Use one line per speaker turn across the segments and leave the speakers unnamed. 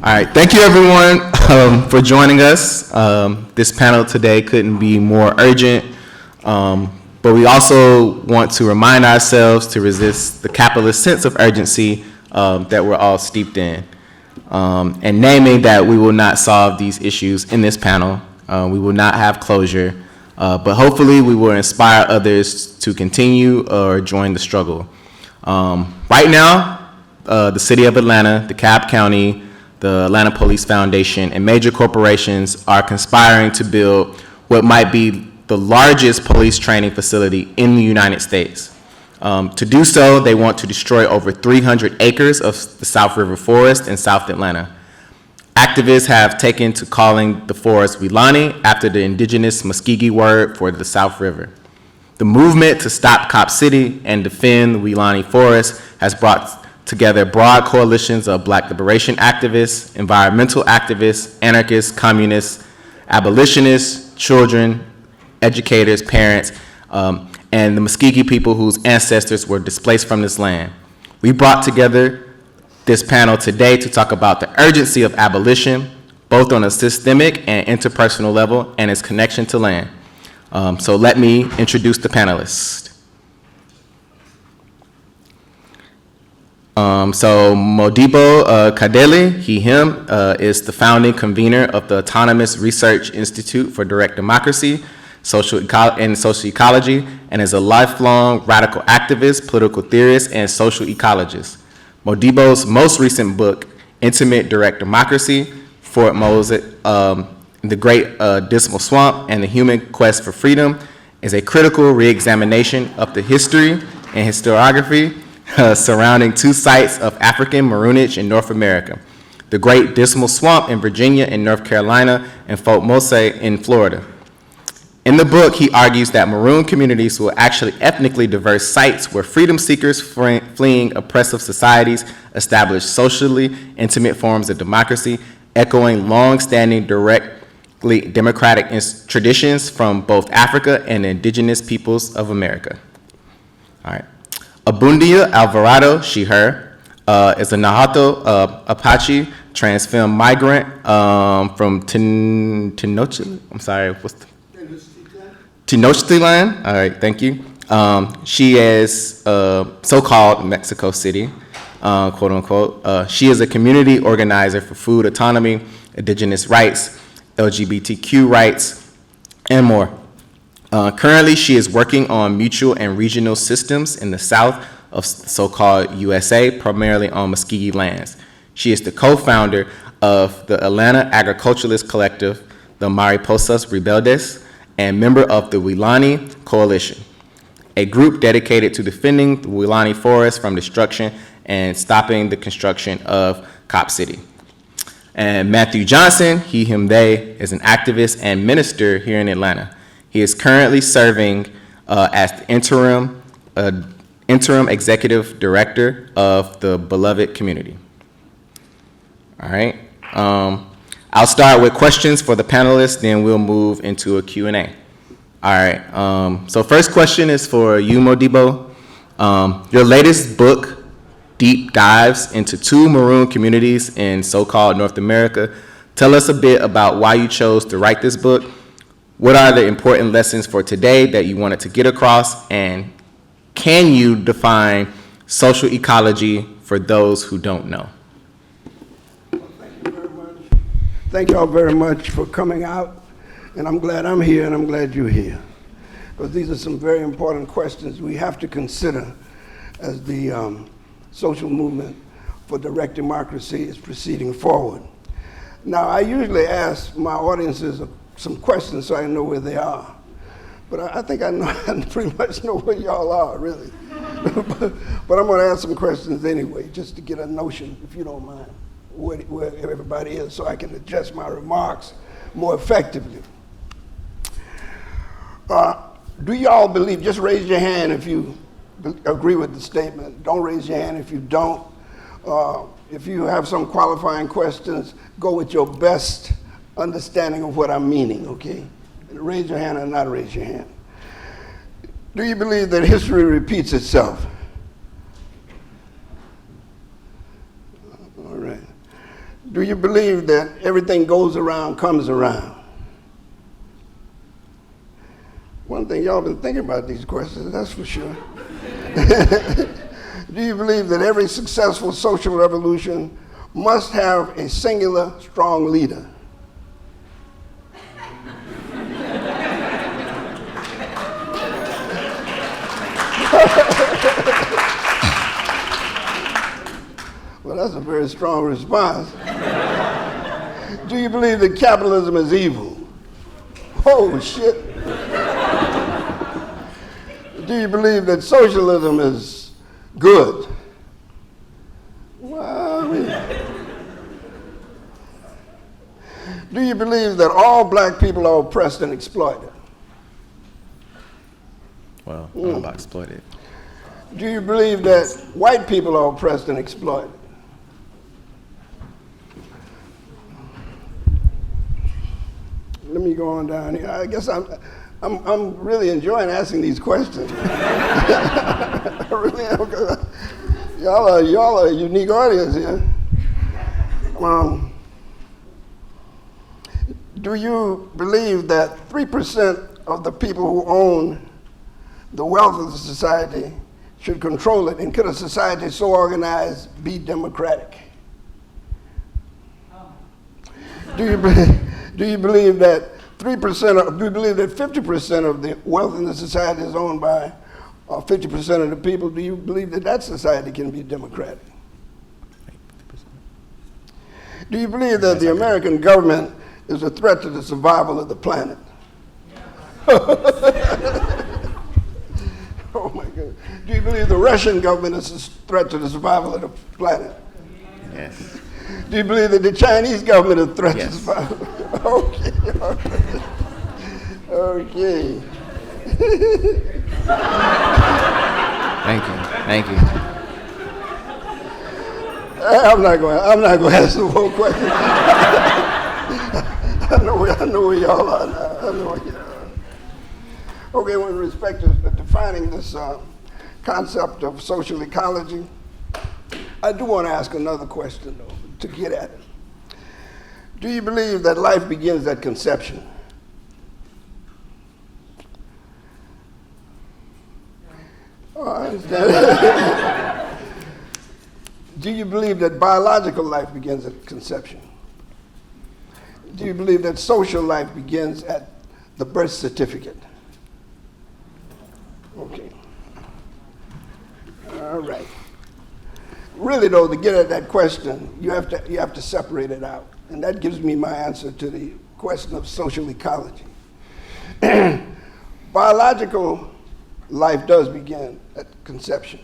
All right, thank you everyone for joining us. This panel today couldn't be more urgent, but we also want to remind ourselves to resist the capitalist sense of urgency that we're all steeped in, and naming that we will not solve these issues in this panel. We will not have closure, but hopefully we will inspire others to continue or join the struggle. Right now, the city of Atlanta, DeKalb County, the Atlanta Police Foundation, and major corporations are conspiring to build what might be the largest police training facility in the United States. To do so, they want to destroy over 300 acres of the South River Forest in South Atlanta. Activists have taken to calling the forest Weelaunee after the indigenous Muscogee word for the South River. The movement to stop Cop City and defend the Weelaunee Forest has brought together broad coalitions of Black liberation activists, environmental activists, anarchists, communists, abolitionists, children, educators, parents, and the Muscogee people whose ancestors were displaced from this land. We brought together this panel today to talk about the urgency of abolition, both on a systemic and interpersonal level, and its connection to land. So let me introduce the panelists. So Modibo Kadalie, him, is the founding convener of the Autonomous Research Institute for Direct Democracy, Social Ecology, and is a lifelong radical activist, political theorist, and social ecologist. Modibo's most recent book, Intimate Direct Democracy, Fort Moses, The Great Dismal Swamp, and the Human Quest for Freedom, is a critical re-examination of the history and historiography surrounding two sites of African maroonage in North America, the Great Dismal Swamp in Virginia and North Carolina, and Fort Moses in Florida. In the book, he argues that maroon communities were actually ethnically diverse sites where freedom seekers fleeing oppressive societies established socially intimate forms of democracy, echoing long-standing directly democratic traditions from both Africa and the indigenous peoples of America. All right. Abundia, Alvarado, her, is a Nahuatl Apache transfemme migrant from Tenochtitlan. I'm sorry, what's the? Tenochtitlan. All right, thank you. She is so-called Mexico City, quote unquote. She is a community organizer for food autonomy, indigenous rights, LGBTQ rights, and more. Currently, she is working on mutual and regional systems in the south of so-called USA, primarily on Muscogee lands. She is the co-founder of the Atlanta Agriculturalist Collective, the Mariposas Rebeldes, and member of the Weelaunee Coalition, a group dedicated to defending the Weelaunee Forest from destruction and stopping the construction of Cop City. And Matthew Johnson, him, they, is an activist and minister here in Atlanta. He is currently serving as the interim executive director of the Beloved Community. All right. I'll start with questions for the panelists, then we'll move into a Q&A. All right. So first question is for you, Modibo. Your latest book deep dives into two maroon communities in so-called North America. Tell us a bit about why you chose to write this book. What are the important lessons for today that you wanted to get across? And can you define social ecology for those who don't know?
Thank you very much. Thank you all very much for coming out. And I'm glad I'm here and I'm glad you're here. Because these are some very important questions we have to consider as the social movement for direct democracy is proceeding forward. Now, I usually ask my audiences some questions so I know where they are. But I think I pretty much know where y'all are, really. But I'm going to ask some questions anyway, just to get a notion, if you don't mind, where everybody is, so I can adjust my remarks more effectively. Do y'all believe, just raise your hand if you agree with the statement. Don't raise your hand if you don't. If you have some qualifying questions, go with your best understanding of what I'm meaning, okay? Raise your hand or not raise your hand. Do you believe that history repeats itself? All right. Do you believe that everything goes around, comes around? One thing y'all been thinking about these questions, that's for sure. Do you believe that every successful social revolution must have a singular, strong leader? Well, that's a very strong response. Do you believe that capitalism is evil? Oh, shit. Do you believe that socialism is good? Well, I mean, do you believe that all black people are oppressed and exploited?
Well, I'm about exploited.
Do you believe that white people are oppressed and exploited? Let me go on down here. I guess I'm really enjoying asking these questions. I really am. Y'all are a unique audience here. Do you believe that 3% of the people who own the wealth of the society should control it? And could a society so organized be democratic? Do you believe that 3%, do you believe that 50% of the wealth in the society is owned by 50% of the people? Do you believe that that society can be democratic? Do you believe that the American government is a threat to the survival of the planet? Oh my God. Do you believe the Russian government is a threat to the survival of the planet?
Yes.
Do you believe that the Chinese government is a threat
Yes.
to survival? Okay. Okay.
Thank you.
I'm not going to ask the whole question. I know where y'all are now. I know where y'all are. Okay, with respect to defining this concept of social ecology, I do want to ask another question, though, to get at it. Do you believe that life begins at conception? Oh, I understand. Do you believe that biological life begins at conception? Do you believe that social life begins at the birth certificate? Okay. All right. Really, though, to get at that question, you have to separate it out. And that gives me my answer to the question of social ecology. Biological life does begin at conception,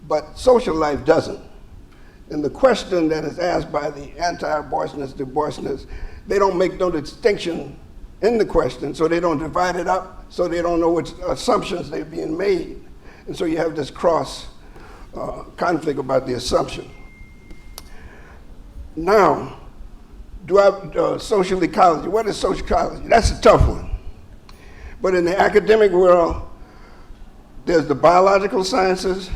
but social life doesn't. And the question that is asked by the anti-abortionists, the abortionists, they don't make no distinction in the question, so they don't divide it up, so they don't know which assumptions they're being made. And so you have this cross conflict about the assumption. Now, social ecology, what is social ecology? That's a tough one. But in the academic world, there's the biological sciences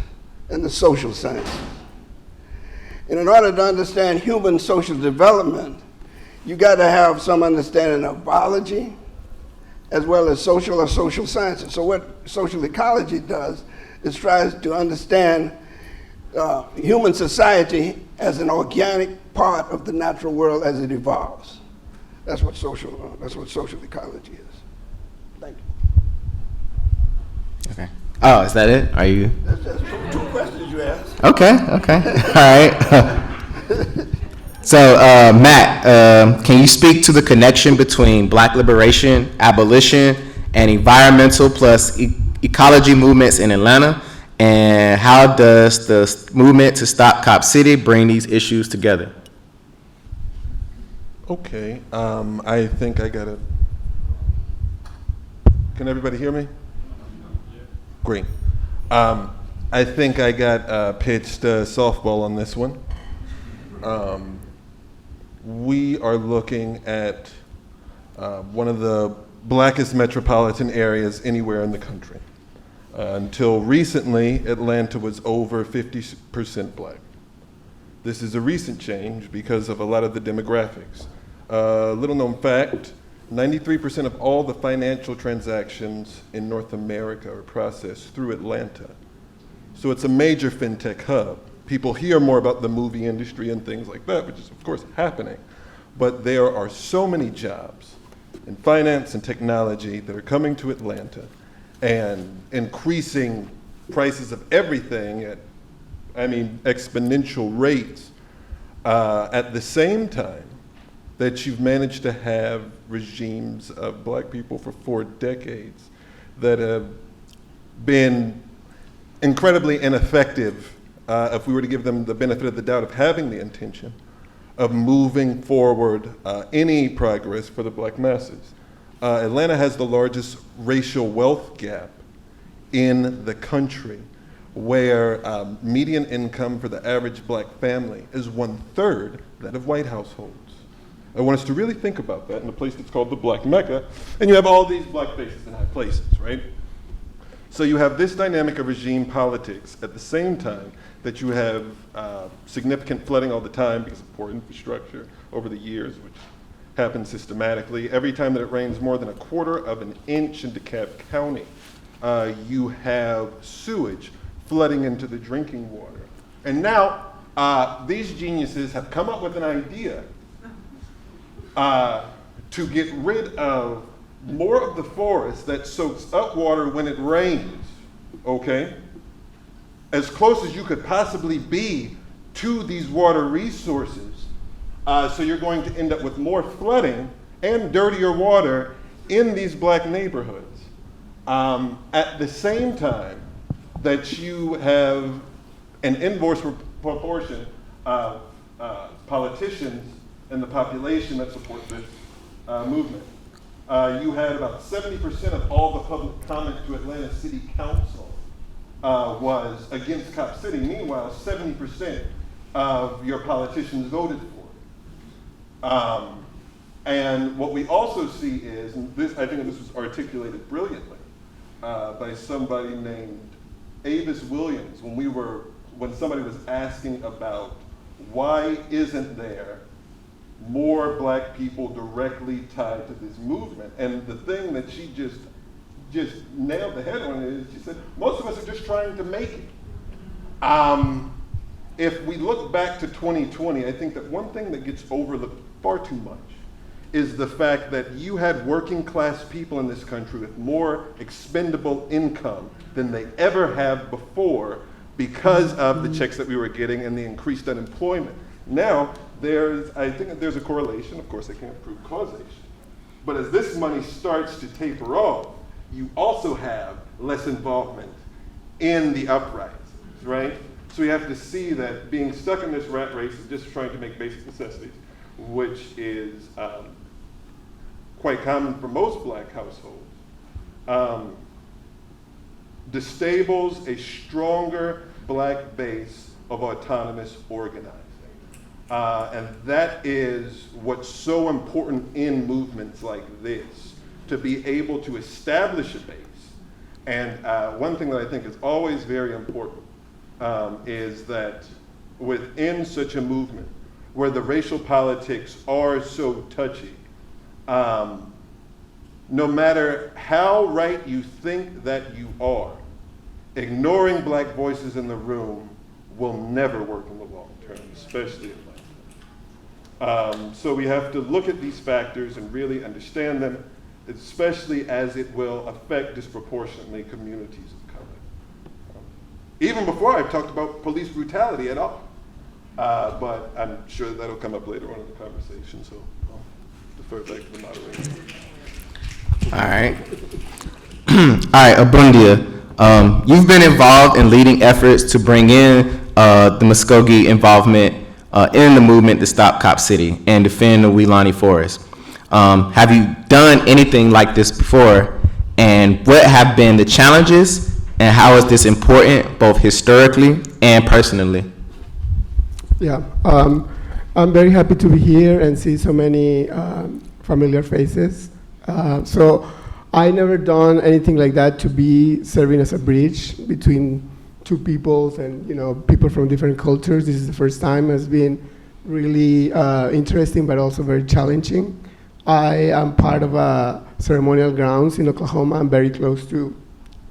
and the social sciences. And in order to understand human social development, you got to have some understanding of biology as well as social or social sciences. So what social ecology does is tries to understand human society as an organic part of the natural world as it evolves. That's what social ecology is. Thank you.
Okay. Oh, is that it? Are you?
That's just two questions you asked.
Okay. All right. So, Matt, can you speak to the connection between Black liberation, abolition, and environmental plus ecology movements in Atlanta? And how does the movement to stop Cop City bring these issues together?
Okay, I think I got it. Can everybody hear me? Great. I think I got pitched a softball on this one. We are looking at one of the blackest metropolitan areas anywhere in the country. Until recently, Atlanta was over 50% black. This is a recent change because of a lot of the demographics. Little known fact, 93% of all the financial transactions in North America are processed through Atlanta. So it's a major fintech hub. People hear more about the movie industry and things like that, which is of course happening. But there are so many jobs in finance and technology that are coming to Atlanta and increasing prices of everything at, exponential rates at the same time that you've managed to have regimes of black people for 4 decades that have been incredibly ineffective if we were to give them the benefit of the doubt of having the intention of moving forward any progress for the black masses. Atlanta has the largest racial wealth gap in the country, where median income for the average black family is 1/3 that of white households. I want us to really think about that in a place that's called the Black Mecca, and you have all these black faces in high places, right? So you have this dynamic of regime politics at the same time that you have significant flooding all the time because of poor infrastructure over the years, which happens systematically. Every time that it rains more than 1/4 of an inch in DeKalb County, you have sewage flooding into the drinking water. And now these geniuses have come up with an idea to get rid of more of the forest that soaks up water when it rains, okay? As close as you could possibly be to these water resources. So you're going to end up with more flooding and dirtier water in these black neighborhoods. At the same time that you have an inverse proportion of politicians in the population that support this movement. You had about 70% of all the public comment to Atlanta City Council was against Cop City. Meanwhile, 70% of your politicians voted for it. And what we also see is, and this, I think this was articulated brilliantly by somebody named Avis Williams when somebody was asking about why isn't there more black people directly tied to this movement. And the thing that she just nailed the head on is, she said, most of us are just trying to make it. If we look back to 2020, I think that one thing that gets overlooked far too much is the fact that you had working class people in this country with more expendable income than they ever have before because of the checks that we were getting and the increased unemployment. Now, I think that there's a correlation. Of course, I can't prove causation. But as this money starts to taper off, you also have less involvement in the uprisings, right? So we have to see that being stuck in this rat race of just trying to make basic necessities, which is quite common for most black households, disables a stronger black base of autonomous organizing. And that is what's so important in movements like this, to be able to establish a base. And one thing that I think is always very important is that within such a movement, where the racial politics are so touchy, no matter how right you think that you are, ignoring black voices in the room will never work in the long term, especially in Atlanta. So we have to look at these factors and really understand them, especially as it will affect disproportionately communities of color. Even before I've talked about police brutality at all. But I'm sure that'll come up later on in the conversation, so I'll defer back to the moderator.
All right. All right, Abundia. You've been involved in leading efforts to bring in the Muscogee involvement in the movement to stop Cop City and defend the Weelaunee Forest. Have you done anything like this before? And what have been the challenges? And how is this important, both historically and personally?
Yeah, I'm very happy to be here and see so many familiar faces. So I never done anything like that, to be serving as a bridge between two peoples and people from different cultures. This is the first time. It's been really interesting, but also very challenging. I am part of a ceremonial grounds in Oklahoma. I'm very close to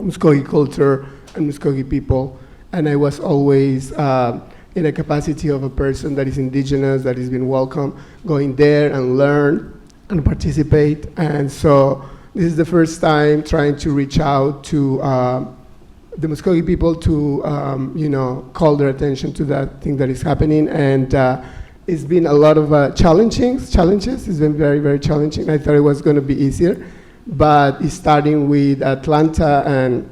Muscogee culture and Muscogee people, and I was always in a capacity of a person that is indigenous, that has been welcome, going there and learn and participate. And so this is the first time trying to reach out to the Muscogee people to call their attention to that thing that is happening. And it's been a lot of challenges. It's been very, very challenging. I thought it was going to be easier, but it's starting with Atlanta and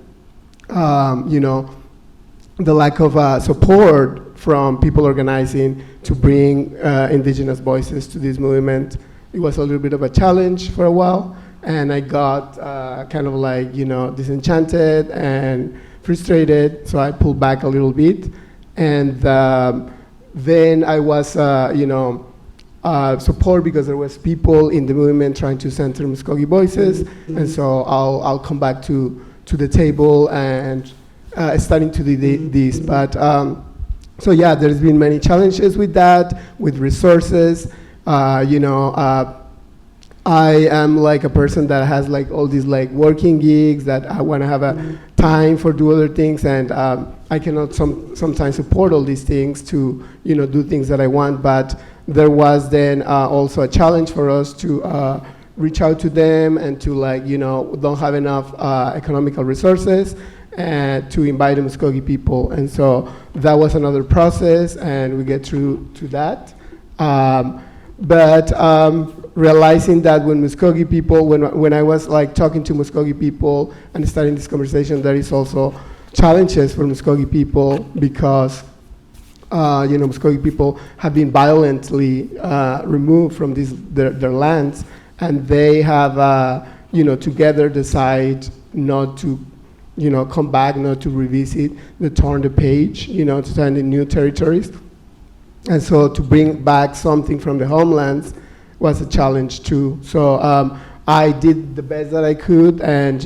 the lack of support from people organizing to bring indigenous voices to this movement. It was a little bit of a challenge for a while, and I got kind of like, disenchanted and frustrated, so I pulled back a little bit. And then I was, support because there was people in the movement trying to center Muscogee voices, and so I'll come back to the table and starting to do this. But so yeah, there's been many challenges with that, with resources. I am like a person that has like all these like working gigs that I want to have a time for do other things, and I cannot sometimes support all these things to do things that I want. But there was then also a challenge for us to reach out to them and to don't have enough economical resources and to invite the Muscogee people. And so that was another process, and we get through to that. But realizing that when Muscogee people, when I was like talking to Muscogee people and starting this conversation, there is also challenges for Muscogee people because Muscogee people have been violently removed from their lands, and they have together decide not to come back, not to revisit, to turn the page, to stand in new territories. And so to bring back something from the homelands was a challenge too. So I did the best that I could and,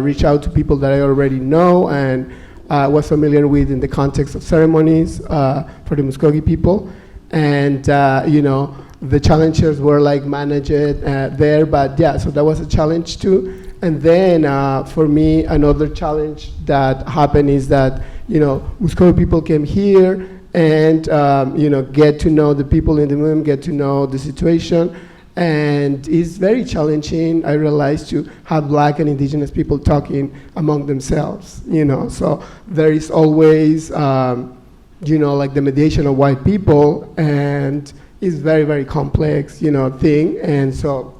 reach out to people that I already know and was familiar with in the context of ceremonies for the Muscogee people. And, the challenges were like managed there, but yeah, so that was a challenge too. And then for me, another challenge that happened is that, Muscogee people came here and, get to know the people in the movement, get to know the situation. And it's very challenging, I realized, to have Black and Indigenous people talking among themselves, So there is always, like the mediation of white people, and it's very, very complex, thing. And so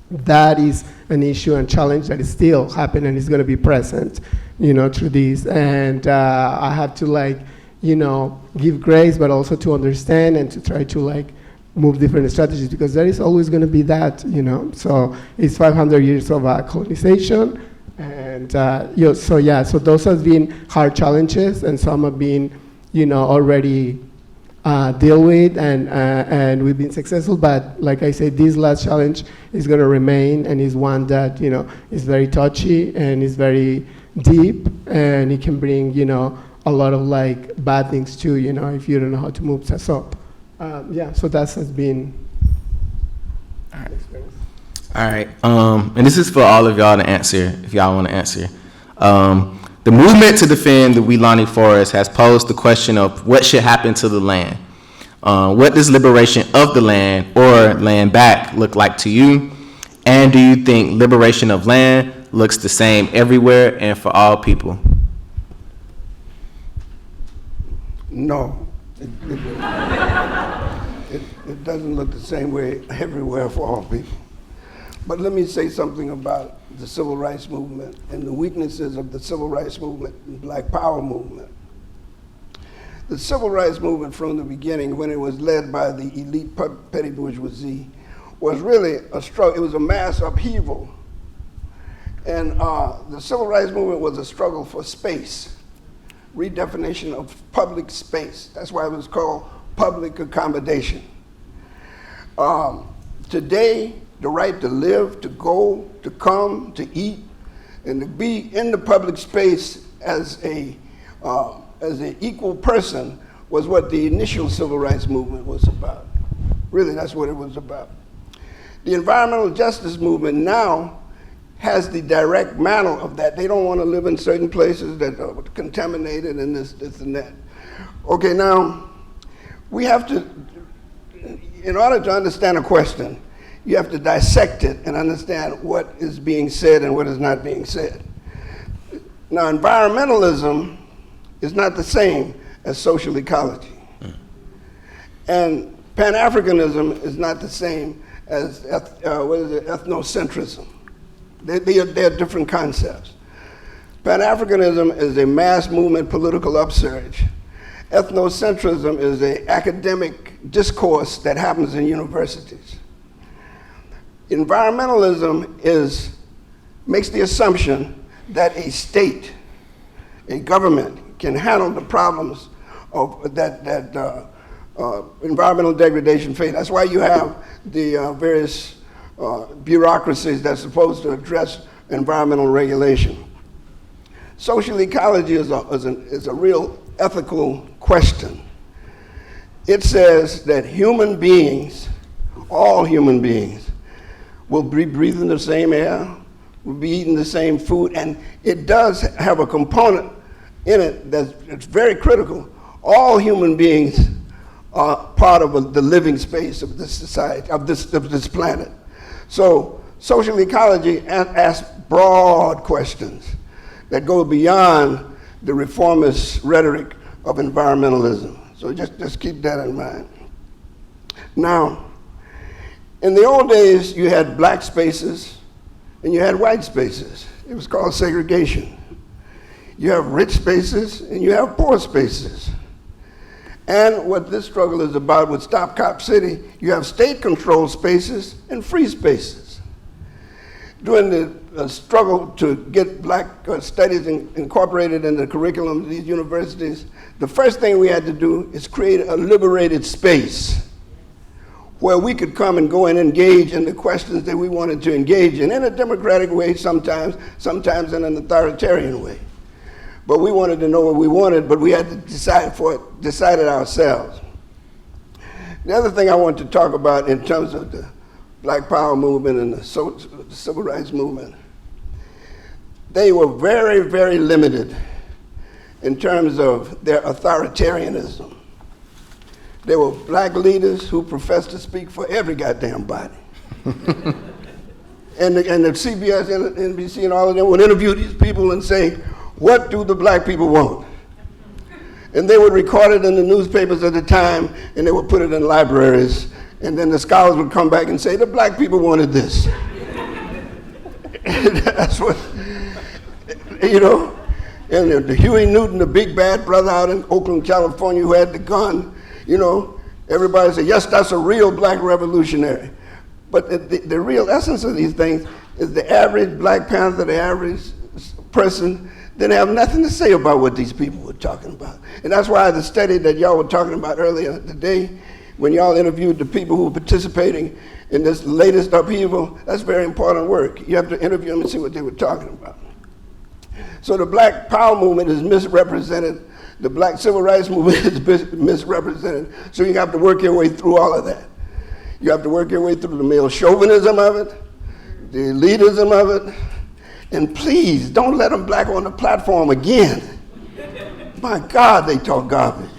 that is an issue and challenge that is still happening and is going to be present, through this. And I have to give grace, but also to understand and to try to move different strategies, because there is always going to be that, So it's 500 years of colonization, and so those have been hard challenges, and some have been, already deal with, and we've been successful. But like I said, this last challenge is going to remain, and is one that is very touchy and is very deep, and it can bring a lot of bad things too, if you don't know how to move. So so that has been an experience.
All right, and this is for all of y'all to answer, if y'all want to answer. The movement to defend the Weelaunee Forest has posed the question of what should happen to the land. What does liberation of the land or land back look like to you? And do you think liberation of land looks the same everywhere and for all people?
No, it doesn't look the same way everywhere for all people. But let me say something about the civil rights movement and the weaknesses of the civil rights movement and Black Power movement. The civil rights movement from the beginning, when it was led by the elite petty bourgeoisie, was really a struggle. It was a mass upheaval. And the civil rights movement was a struggle for space, redefinition of public space. That's why it was called public accommodation. Today, the right to live, to go, to come, to eat, and to be in the public space as a as an equal person was what the initial civil rights movement was about. Really, that's what it was about. The environmental justice movement now has the direct mantle of that. They don't want to live in certain places that are contaminated and this and that. Okay, now, we have to, in order to understand a question, you have to dissect it and understand what is being said and what is not being said. Now, environmentalism is not the same as social ecology. And Pan-Africanism is not the same as ethnocentrism. They're different concepts. Pan-Africanism is a mass movement political upsurge. Ethnocentrism is an academic discourse that happens in universities. Environmentalism makes the assumption that a state, a government, can handle the problems of that environmental degradation face. That's why you have the various bureaucracies that's supposed to address environmental regulation. Social ecology is a real ethical question. It says that human beings, all human beings, will be breathing the same air, will be eating the same food, and it does have a component in it that's very critical. All human beings are part of the living space of this society, of this planet. So social ecology asks broad questions that go beyond the reformist rhetoric of environmentalism. So just keep that in mind. Now, in the old days, you had black spaces and you had white spaces. It was called segregation. You have rich spaces and you have poor spaces. And what this struggle is about with Stop Cop City, you have state-controlled spaces and free spaces. During the struggle to get black studies incorporated in the curriculum of these universities, the first thing we had to do is create a liberated space where we could come and go and engage in the questions that we wanted to engage in a democratic way sometimes in an authoritarian way. But we wanted to know what we wanted, but we had to decide it ourselves. The other thing I want to talk about in terms of the Black Power movement and the Civil Rights movement, they were very, very limited in terms of their authoritarianism. There were black leaders who professed to speak for every goddamn body. and the CBS and NBC and all of them would interview these people and say, what do the black people want? And they would record it in the newspapers at the time, and they would put it in libraries, and then the scholars would come back and say, the black people wanted this. That's what, you know, and the Huey Newton, the big bad brother out in Oakland, California, who had the gun, you know, everybody said, yes, that's a real black revolutionary. But the real essence of these things is the average Black Panther, the average person, didn't have nothing to say about what these people were talking about. And that's why the study that y'all were talking about earlier today, when y'all interviewed the people who were participating in this latest upheaval, that's very important work. You have to interview them and see what they were talking about. So the Black Power movement is misrepresented. The Black Civil Rights movement is misrepresented. So you have to work your way through all of that. You have to work your way through the male chauvinism of it, the elitism of it, and please, don't let them black on the platform again. My God, they talk garbage.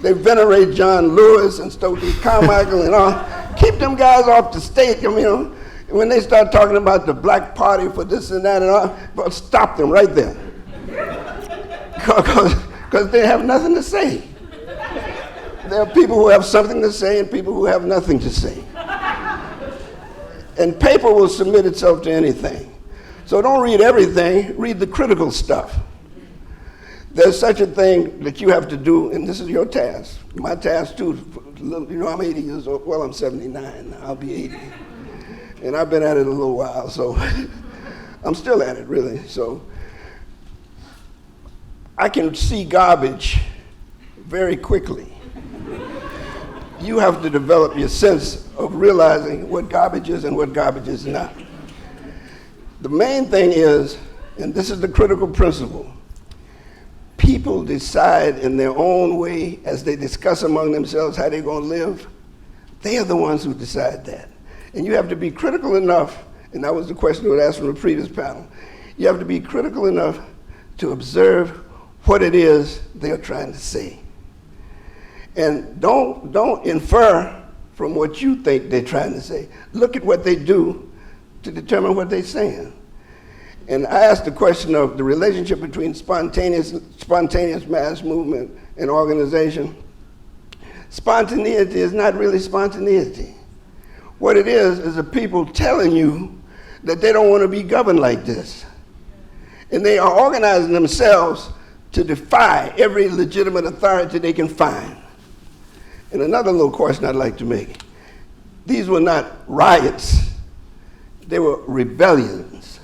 They venerate John Lewis and Stokely Carmichael and all. Keep them guys off the stage. I mean, you know, when they start talking about the black party for this and that and all, but stop them right there. Because they have nothing to say. There are people who have something to say and people who have nothing to say. And paper will submit itself to anything. So don't read everything, read the critical stuff. There's such a thing that you have to do, and this is your task. My task too, you know, I'm 80 years old, well, I'm 79 now, I'll be 80. And I've been at it a little while, so I'm still at it, really. So I can see garbage very quickly. You have to develop your sense of realizing what garbage is and what garbage is not. The main thing is And this is the critical principle. People decide in their own way as they discuss among themselves how they're going to live. They are the ones who decide that. And you have to be critical enough, and that was the question that was asked from the previous panel. You have to be critical enough to observe what it is they are trying to say. And don't infer from what you think they're trying to say. Look at what they do to determine what they're saying. And I asked the question of the relationship between spontaneous mass movement and organization. Spontaneity is not really spontaneity. What it is the people telling you that they don't want to be governed like this. And they are organizing themselves to defy every legitimate authority they can find. And another little question I'd like to make. These were not riots. They were rebellions.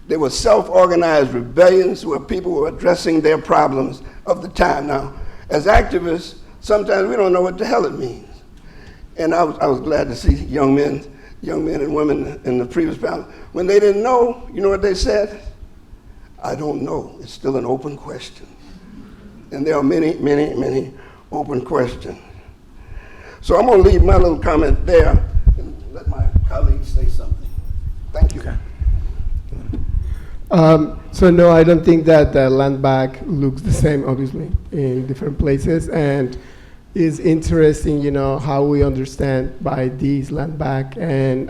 They were self-organized rebellions where people were addressing their problems of the time. Now, as activists, sometimes we don't know what the hell it means. And I was glad to see young men and women in the previous panel. When they didn't know, you know what they said? I don't know. It's still an open question. And there are many, many, many open questions. So I'm going to leave my little comment there and let my colleagues say something. Thank you.
So no, I don't think that the land back looks the same, obviously, in different places. And it's interesting, you know, how we understand by these land back. And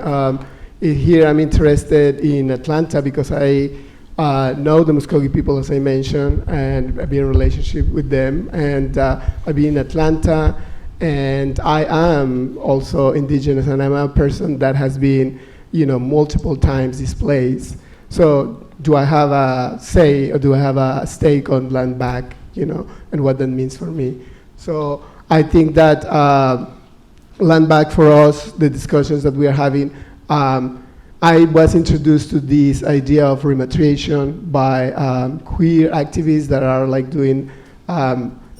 here I'm interested in Atlanta because I know the Muscogee people, as I mentioned, and I've been in a relationship with them. And I've been in Atlanta, and I am also indigenous, and I'm a person that has been, you know, multiple times displaced. So do I have a say or do I have a stake on land back, you know, and what that means for me? So I think that land back for us, the discussions that we are having, I was introduced to this idea of rematriation by queer activists that are like doing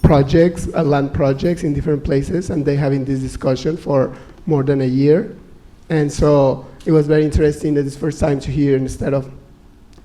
projects, land projects in different places, and they're having this discussion for more than a year. And so it was very interesting that it's first time to hear instead of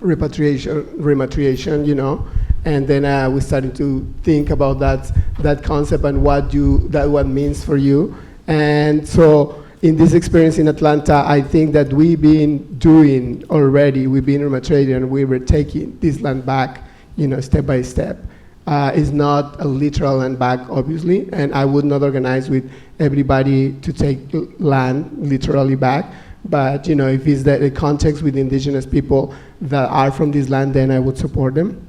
rematriation, you know. And then we started to think about that concept and what means for you. And so in this experience in Atlanta, I think that we've been doing already, we've been rematriating, and we were taking this land back, you know, step by step. It's not a literal land back, obviously, and I would not organize with everybody to take land literally back. But, you know, if it's the context with indigenous people that are from this land, then I would support them.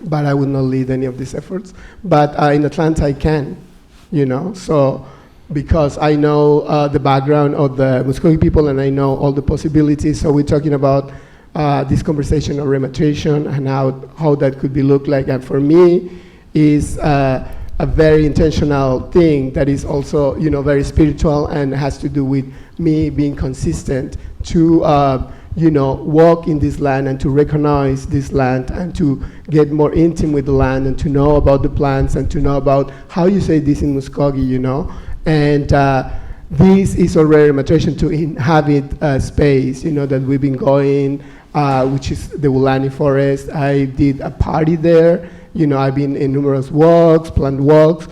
But I would not lead any of these efforts. But in Atlanta, I can, you know, so because I know the background of the Muscogee people and I know all the possibilities. So we're talking about this conversation of rematriation and how that could be looked like. And for me, is a very intentional thing that is also, you know, very spiritual and has to do with me being consistent to, you know, walk in this land and to recognize this land and to get more intimate with the land and to know about the plants and to know about how you say this in Muscogee, you know. And this is already a rematriation to inhabit space, you know, that we've been going, which is the Weelaunee Forest. I did a party there. You know, I've been in numerous walks, planned walks.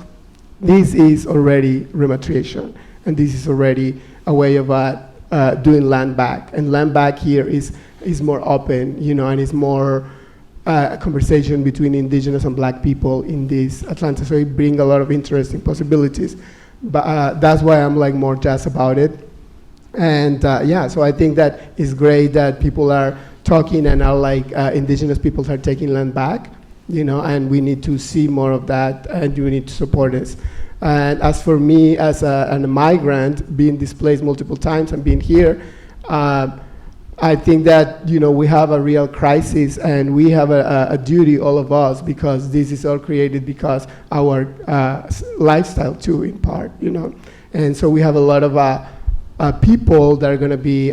This is already rematriation, and this is already a way of doing land back. And land back here is more open, you know, and it's more a conversation between indigenous and black people in this Atlanta. So it brings a lot of interesting possibilities. But that's why I'm like more jazzed about it. And yeah, so I think that it's great that people are talking and are like indigenous people are taking land back, you know, and we need to see more of that and we need to support this. And as for me, as a migrant, being displaced multiple times and being here, I think that, you know, we have a real crisis and we have a duty, all of us, because this is all created because our lifestyle too, in part, you know. And so we have a lot of people that are going to be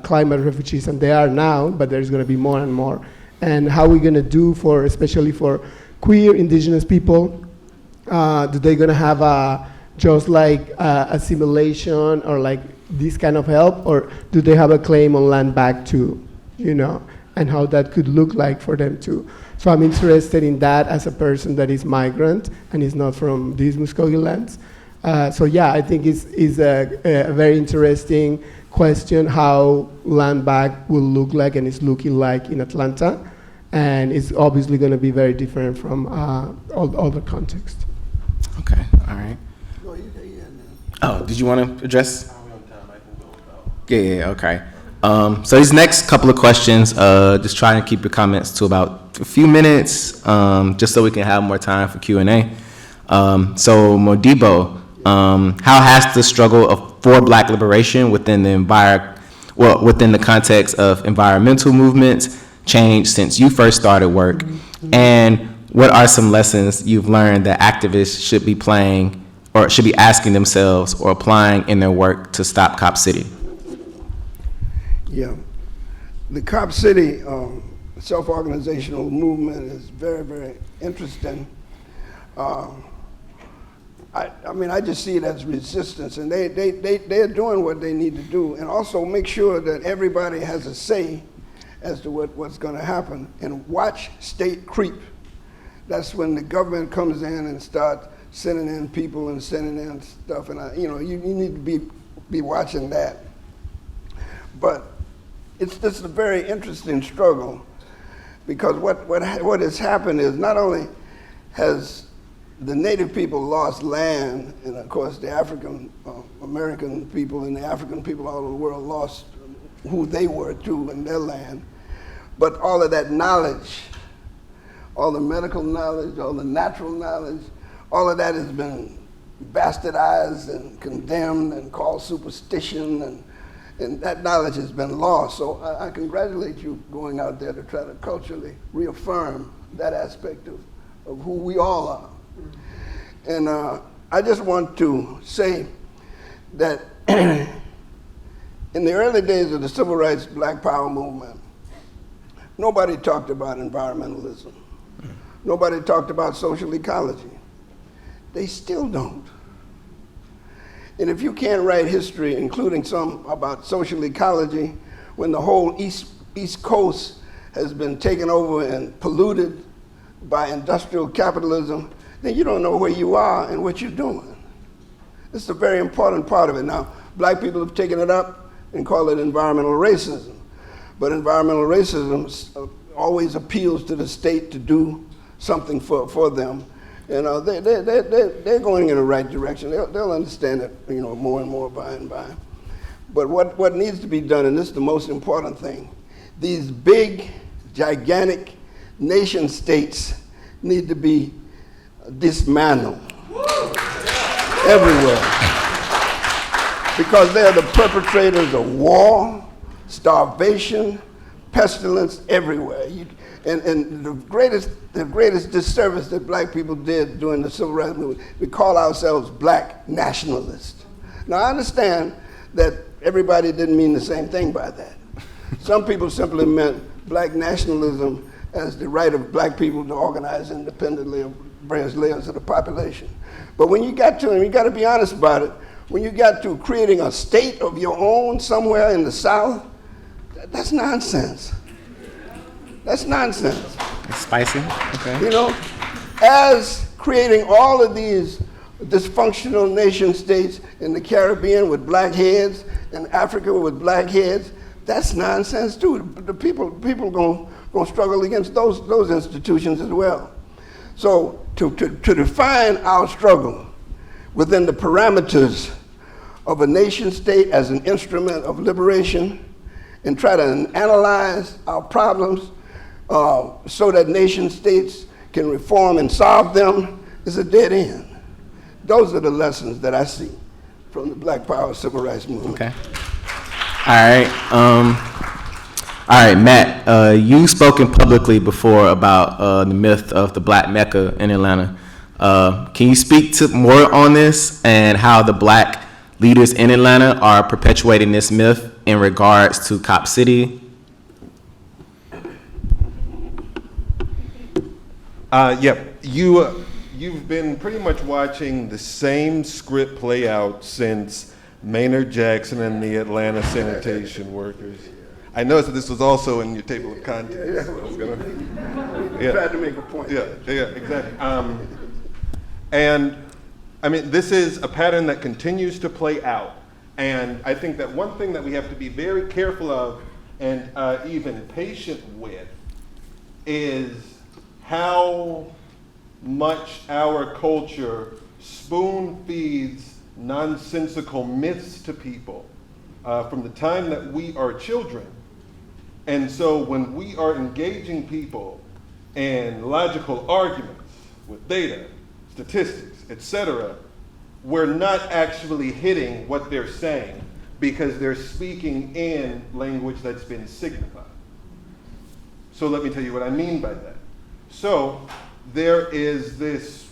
climate refugees, and they are now, but there's going to be more and more. And how are we going to do for, especially for queer indigenous people? Do they going to have just like assimilation or like this kind of help, or do they have a claim on land back too, you know? and how that could look like for them too. So I'm interested in that as a person that is migrant and is not from these Muscogee lands. So yeah, I think it's a very interesting question how land back will look like and is looking like in Atlanta. And it's obviously going to be very different from all other contexts.
Okay, all right. Oh, did you want to address? Yeah, okay. So these next couple of questions, just try to keep your comments to about a few minutes, just so we can have more time for Q&A. So Modibo, how has the struggle for Black liberation within the context of environmental movements changed since you first started work? And what are some lessons you've learned that activists should be playing or should be asking themselves or applying in their work to stop Cop City?
Yeah, the Cop City self-organizational movement is very, very interesting. I mean, I just see it as resistance, and they're doing what they need to do, and also make sure that everybody has a say as to what's going to happen, and watch state creep. That's when the government comes in and starts sending in people and sending in stuff, and you need to be watching that. But it's just a very interesting struggle, because what has happened is not only has the native people lost land, and of course the African American people and the African people all over the world lost who they were too in their land, but all of that knowledge, all the medical knowledge, all the natural knowledge, all of that has been bastardized and condemned and called superstition, and that knowledge has been lost. So I congratulate you going out there to try to culturally reaffirm that aspect of who we all are. And I just want to say that in the early days of the Civil Rights Black Power movement, nobody talked about environmentalism. Nobody talked about social ecology. They still don't. And if you can't write history, including some about social ecology, when the whole East Coast has been taken over and polluted by industrial capitalism, then you don't know where you are and what you're doing. This is a very important part of it. Now, Black people have taken it up and call it environmental racism. But environmental racism always appeals to the state to do something for them. They're going in the right direction. They'll understand it, more and more by and by. But what needs to be done, and this is the most important thing, these big, gigantic nation states need to be dismantled everywhere, because they're the perpetrators of war, starvation, pestilence everywhere. And the greatest disservice that Black people did during the Civil Rights Movement, we call ourselves Black nationalists. Now, I understand that everybody didn't mean the same thing by that. Some people simply meant Black nationalism as the right of Black people to organize independently of various layers of the population. But when you got to, and you got to be honest about it, when you got to creating a state of your own somewhere in the South, that's nonsense. That's nonsense.
It's spicy, okay.
As creating all of these dysfunctional nation states in the Caribbean with black heads, and Africa with black heads, that's nonsense too. The people gonna struggle against those institutions as well. So to define our struggle within the parameters of a nation state as an instrument of liberation, and try to analyze our problems so that nation states can reform and solve them, is a dead end. Those are the lessons that I see from the Black Power Civil Rights Movement.
Okay. All right, Matt, you've spoken publicly before about the myth of the Black Mecca in Atlanta. Can you speak to more on this and how the Black leaders in Atlanta are perpetuating this myth in regards to Cop City?
You've been pretty much watching the same script play out since Maynard Jackson and the Atlanta sanitation workers. I noticed that this was also in your table of contents. So I was gonna,
Tried to make a point.
yeah, exactly. And I mean, this is a pattern that continues to play out. And I think that one thing that we have to be very careful of and even patient with is how much our culture spoon feeds nonsensical myths to people from the time that we are children. And so when we are engaging people in logical arguments with data, statistics, etc., we're not actually hitting what they're saying because they're speaking in language that's been signified. So let me tell you what I mean by that. So there is this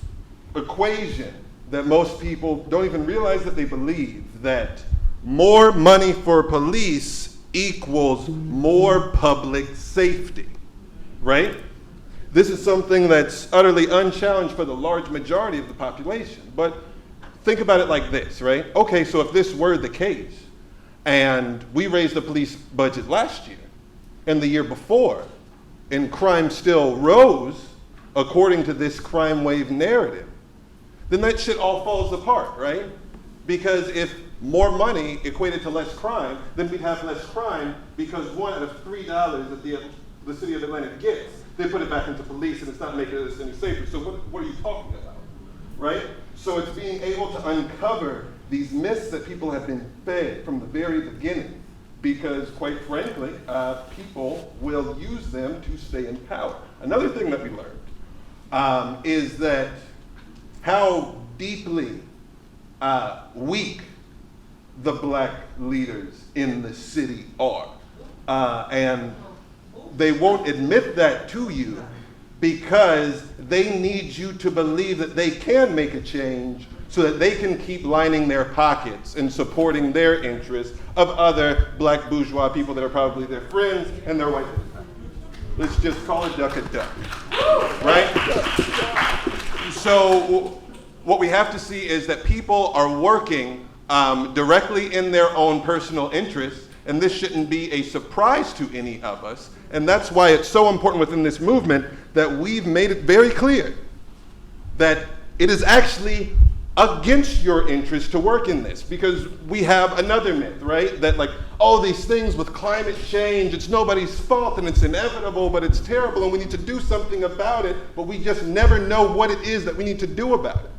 equation that most people don't even realize that they believe, that more money for police equals more public safety, right? This is something that's utterly unchallenged for the large majority of the population. But think about it like this, right? Okay, so if this were the case, and we raised the police budget last year and the year before, and crime still rose according to this crime wave narrative, then that shit all falls apart, right? Because if more money equated to less crime, then we'd have less crime because $1 out of $3 that the city of Atlanta gets, they put it back into police and it's not making us any safer. So what are you talking about, right? So it's being able to uncover these myths that people have been fed from the very beginning, because quite frankly, people will use them to stay in power. Another thing that we learned is that how deeply weak the black leaders in the city are. And they won't admit that to you because they need you to believe that they can make a change so that they can keep lining their pockets and supporting their interests of other black bourgeois people that are probably their friends and their white friends. Let's just call it duck a duck, right? So what we have to see is that people are working directly in their own personal interests, and this shouldn't be a surprise to any of us. And that's why it's so important within this movement that we've made it very clear that it is actually against your interest to work in this, because we have another myth, right? That like, all these things with climate change, it's nobody's fault and it's inevitable, but it's terrible and we need to do something about it, but we just never know what it is that we need to do about it.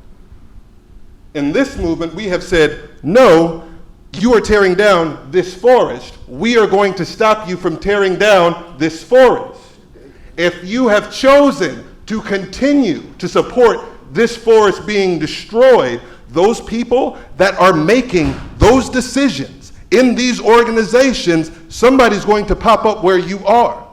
In this movement, we have said, no, you are tearing down this forest. We are going to stop you from tearing down this forest. If you have chosen to continue to support this forest being destroyed, those people that are making those decisions in these organizations, somebody's going to pop up where you are.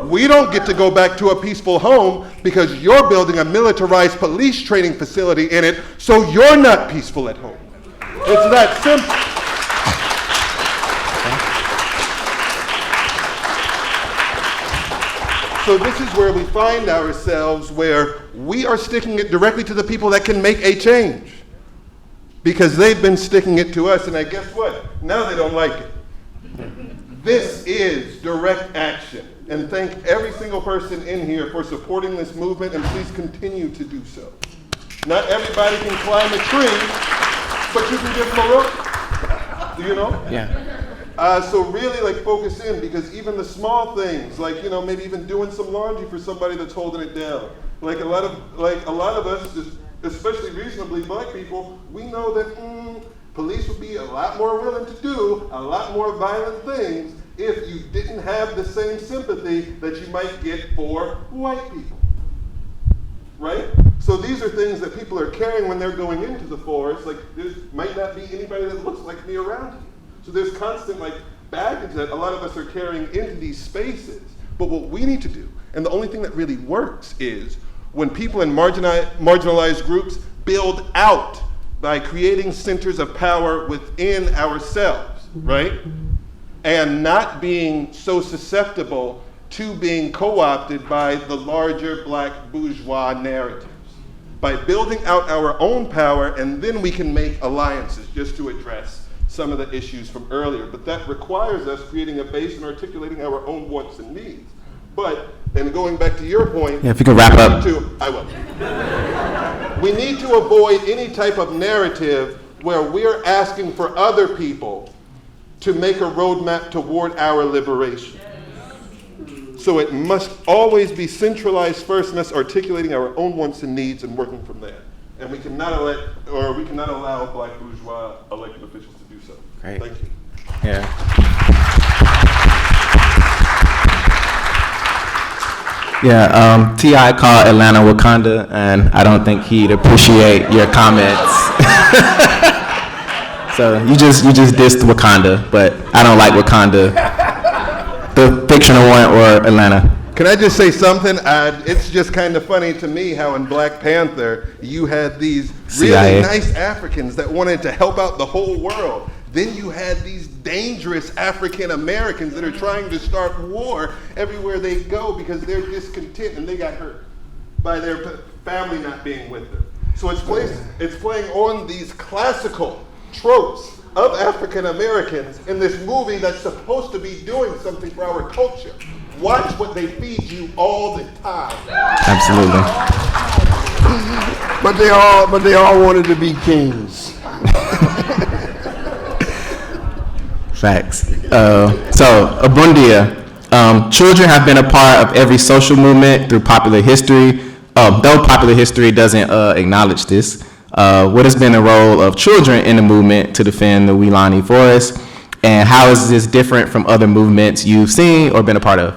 We don't get to go back to a peaceful home because you're building a militarized police training facility in it, so you're not peaceful at home. It's that simple. So this is where we find ourselves, where we are sticking it directly to the people that can make a change, because they've been sticking it to us, and I guess what? Now they don't like it. This is direct action, and thank every single person in here for supporting this movement, and please continue to do so. Not everybody can climb a tree, but you can give them a rope, you know?
Yeah.
So really like focus in, because even the small things, like, you know, maybe even doing some laundry for somebody that's holding it down. Like a lot of us, just, especially reasonably black people, we know that police would be a lot more willing to do a lot more violent things if you didn't have the same sympathy that you might get for white people, right? So these are things that people are carrying when they're going into the forest. Like, there might not be anybody that looks like me around here. So there's constant like baggage that a lot of us are carrying into these spaces. But what we need to do, and the only thing that really works, is when people in marginalized groups build out by creating centers of power within ourselves, right? And not being so susceptible to being co-opted by the larger black bourgeois narratives. By building out our own power, and then we can make alliances just to address some of the issues from earlier. But that requires us creating a base and articulating our own wants and needs. But, and going back to your point,
Yeah, if you could wrap up.
I will. We need to avoid any type of narrative where we're asking for other people to make a roadmap toward our liberation. So it must always be centralized first, and us articulating our own wants and needs and working from there. And we cannot allow black bourgeois elected officials to do so.
Great.
Thank you.
Yeah. Yeah, T.I. called Atlanta Wakanda, and I don't think he'd appreciate your comments. So you just dissed Wakanda, but I don't like Wakanda, the fictional one, or Atlanta.
Can I just say something? It's just kind of funny to me how in Black Panther you had these really
CIA.
nice Africans that wanted to help out the whole world. Then you had these dangerous African Americans that are trying to start war everywhere they go because they're discontent and they got hurt by their family not being with them. So it's playing on these classical tropes of African Americans in this movie that's supposed to be doing something for our culture. Watch what they feed you all the time.
Absolutely.
But they all wanted to be kings.
Facts. So, Abundia. Children have been a part of every social movement through popular history. Though popular history doesn't acknowledge this, what has been the role of children in the movement to defend the Weelaunee Forest, and how is this different from other movements you've seen or been a part of?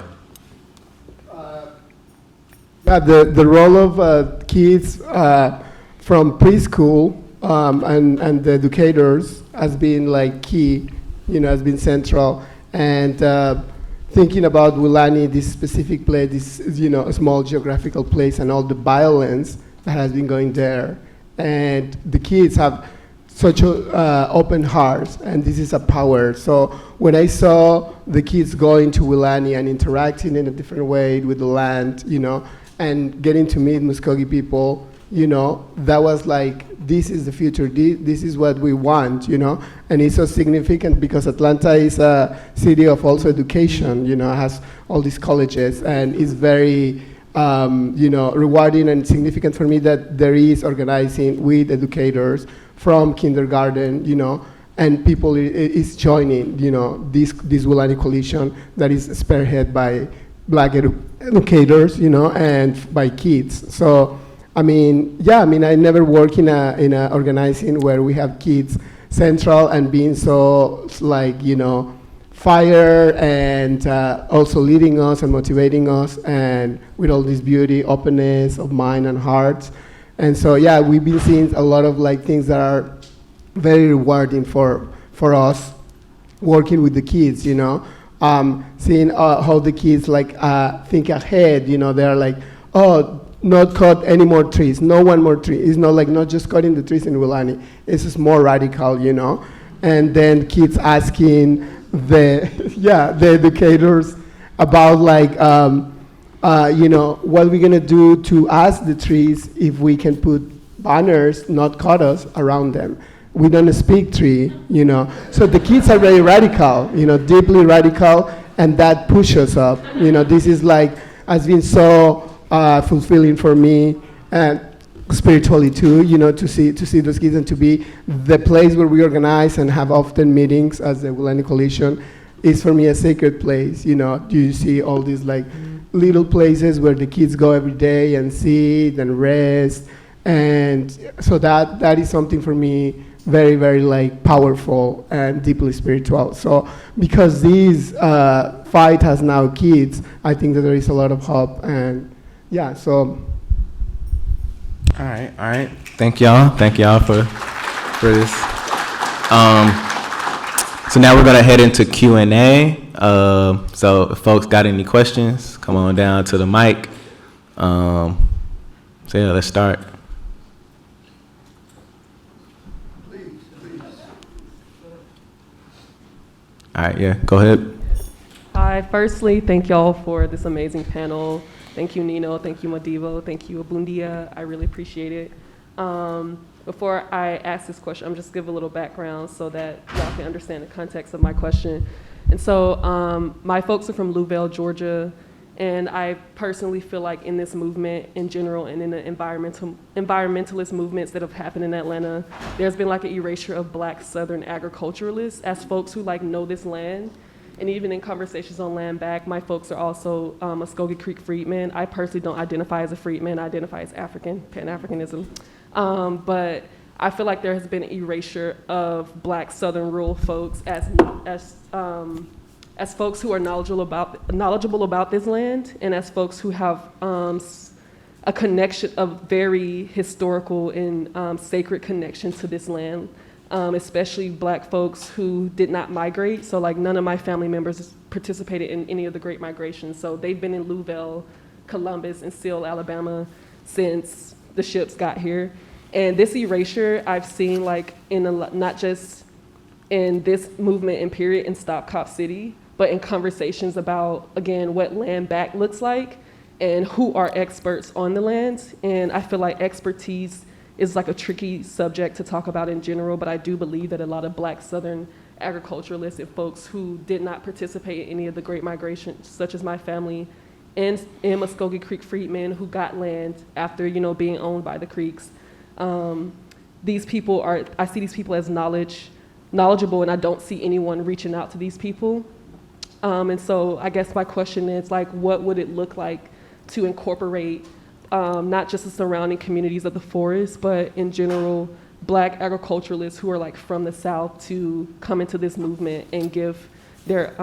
The role of kids from preschool and the educators has been like key, has been central. And thinking about Weelaunee, this specific place, this a small geographical place, and all the violence that has been going there, and the kids have such open hearts, and this is a power. So when I saw the kids going to Weelaunee and interacting in a different way with the land, and getting to meet Muscogee people, that was like, this is the future, this is what we want, and it's so significant because Atlanta is a city of also education, has all these colleges, and it's very, rewarding and significant for me that there is organizing with educators from kindergarten, and people is joining, this Weelaunee coalition that is spearheaded by Black educators, and by kids. So, I never work in a organizing where we have kids central and being so fire and also leading us and motivating us, and with all this beauty, openness of mind and hearts. And so, we've been seeing a lot of things that are very rewarding for us working with the kids, seeing how the kids think ahead, they're like, oh, not cut any more trees, no one more tree. It's not not just cutting the trees in Weelaunee. It's just more radical, And then kids asking the educators about what we're gonna do to ask the trees if we can put banners, not cutters, around them. We don't speak tree, So the kids are very radical, deeply radical, and that pushes up. This is has been so fulfilling for me, and spiritually too, to see those kids and to be the place where we organize and have often meetings as the Weelaunee Coalition is for me a sacred place. You see all these little places where the kids go every day and sit and rest, and so that is something for me very, very powerful and deeply spiritual. So because this fight has now kids, I think that there is a lot of hope, and so.
All right. Thank y'all for this. So now we're gonna head into Q&A. So if folks got any questions, come on down to the mic. Let's start. All right, go ahead.
Hi, firstly, thank y'all for this amazing panel. Thank you, Nino. Thank you, Modibo. Thank you, Abundia. I really appreciate it. Before I ask this question, I'm just give a little background so that y'all can understand the context of my question. And so my folks are from Louisville, Georgia, and I personally feel like in this movement in general and in the environmentalist movements that have happened in Atlanta, there's been like an erasure of Black Southern agriculturalists as folks who like know this land. And even in conversations on land back, my folks are also Muscogee Creek freedmen. I personally don't identify as a freedman, I identify as African, Pan-Africanism. But I feel like there has been an erasure of Black Southern rural folks as folks who are knowledgeable about this land, and as folks who have a connection, a very historical and sacred connection to this land, especially Black folks who did not migrate. So like none of my family members participated in any of the Great Migrations. So they've been in Louisville, Columbus, and Seal, Alabama since the ships got here. And this erasure I've seen like not just in this movement and period in Stop Cop City, but in conversations about, again, what land back looks like and who are experts on the land. And I feel like expertise is like a tricky subject to talk about in general, but I do believe that a lot of Black Southern agriculturalists and folks who did not participate in any of the Great Migration, such as my family, and Muscogee Creek freedmen who got land after, being owned by the Creeks. These people I see these people as knowledgeable, and I don't see anyone reaching out to these people. And so I guess my question is like, what would it look like to incorporate not just the surrounding communities of the forest, but in general, Black agriculturalists who are like from the South to come into this movement and give their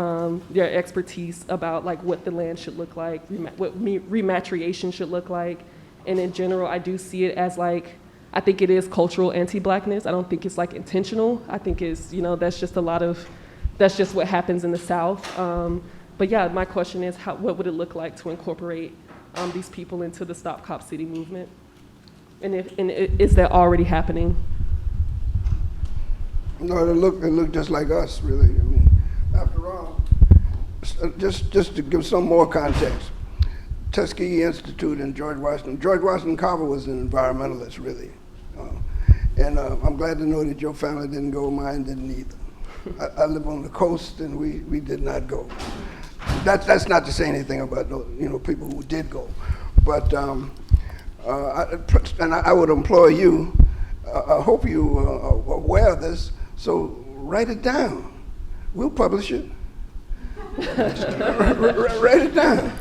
expertise about like what the land should look like, what rematriation should look like. And in general, I do see it as like, I think it is cultural anti-Blackness. I don't think it's like intentional. I think it's, that's just what happens in the South. But yeah, my question is, what would it look like to incorporate these people into the Stop Cop City movement? And is that already happening?
No, they look just like us, really. I mean, after all, just to give some more context, Tuskegee Institute and George Washington Carver was an environmentalist, really. And I'm glad to know that your family didn't go, mine didn't either. I live on the coast, and we did not go. That's not to say anything about people who did go, but I would implore you. I hope you are aware of this. So write it down. We'll publish it. Write it down.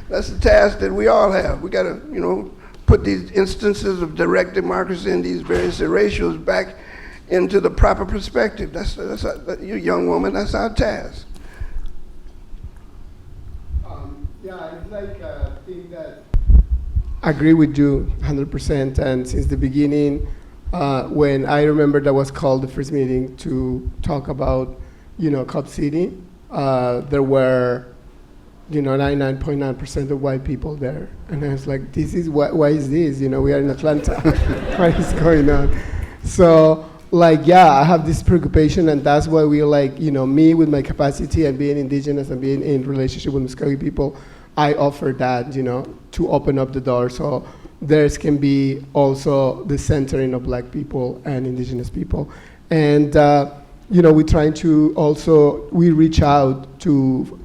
That's the task that we all have. We got to put these instances of direct democracy and these various erasures back into the proper perspective. That's you young woman, that's our task.
It's like a thing that I agree with you 100%. And since the beginning, when I remember that was called the first meeting to talk about, Cop City, there were 99.9% of white people there. And I was like, why is this? We are in Atlanta. What is going on? So, I have this preoccupation, and that's why we me with my capacity and being indigenous and being in relationship with Muscogee people, I offer that, to open up the door so there can be also the centering of Black people and indigenous people. And, we're trying to we reach out to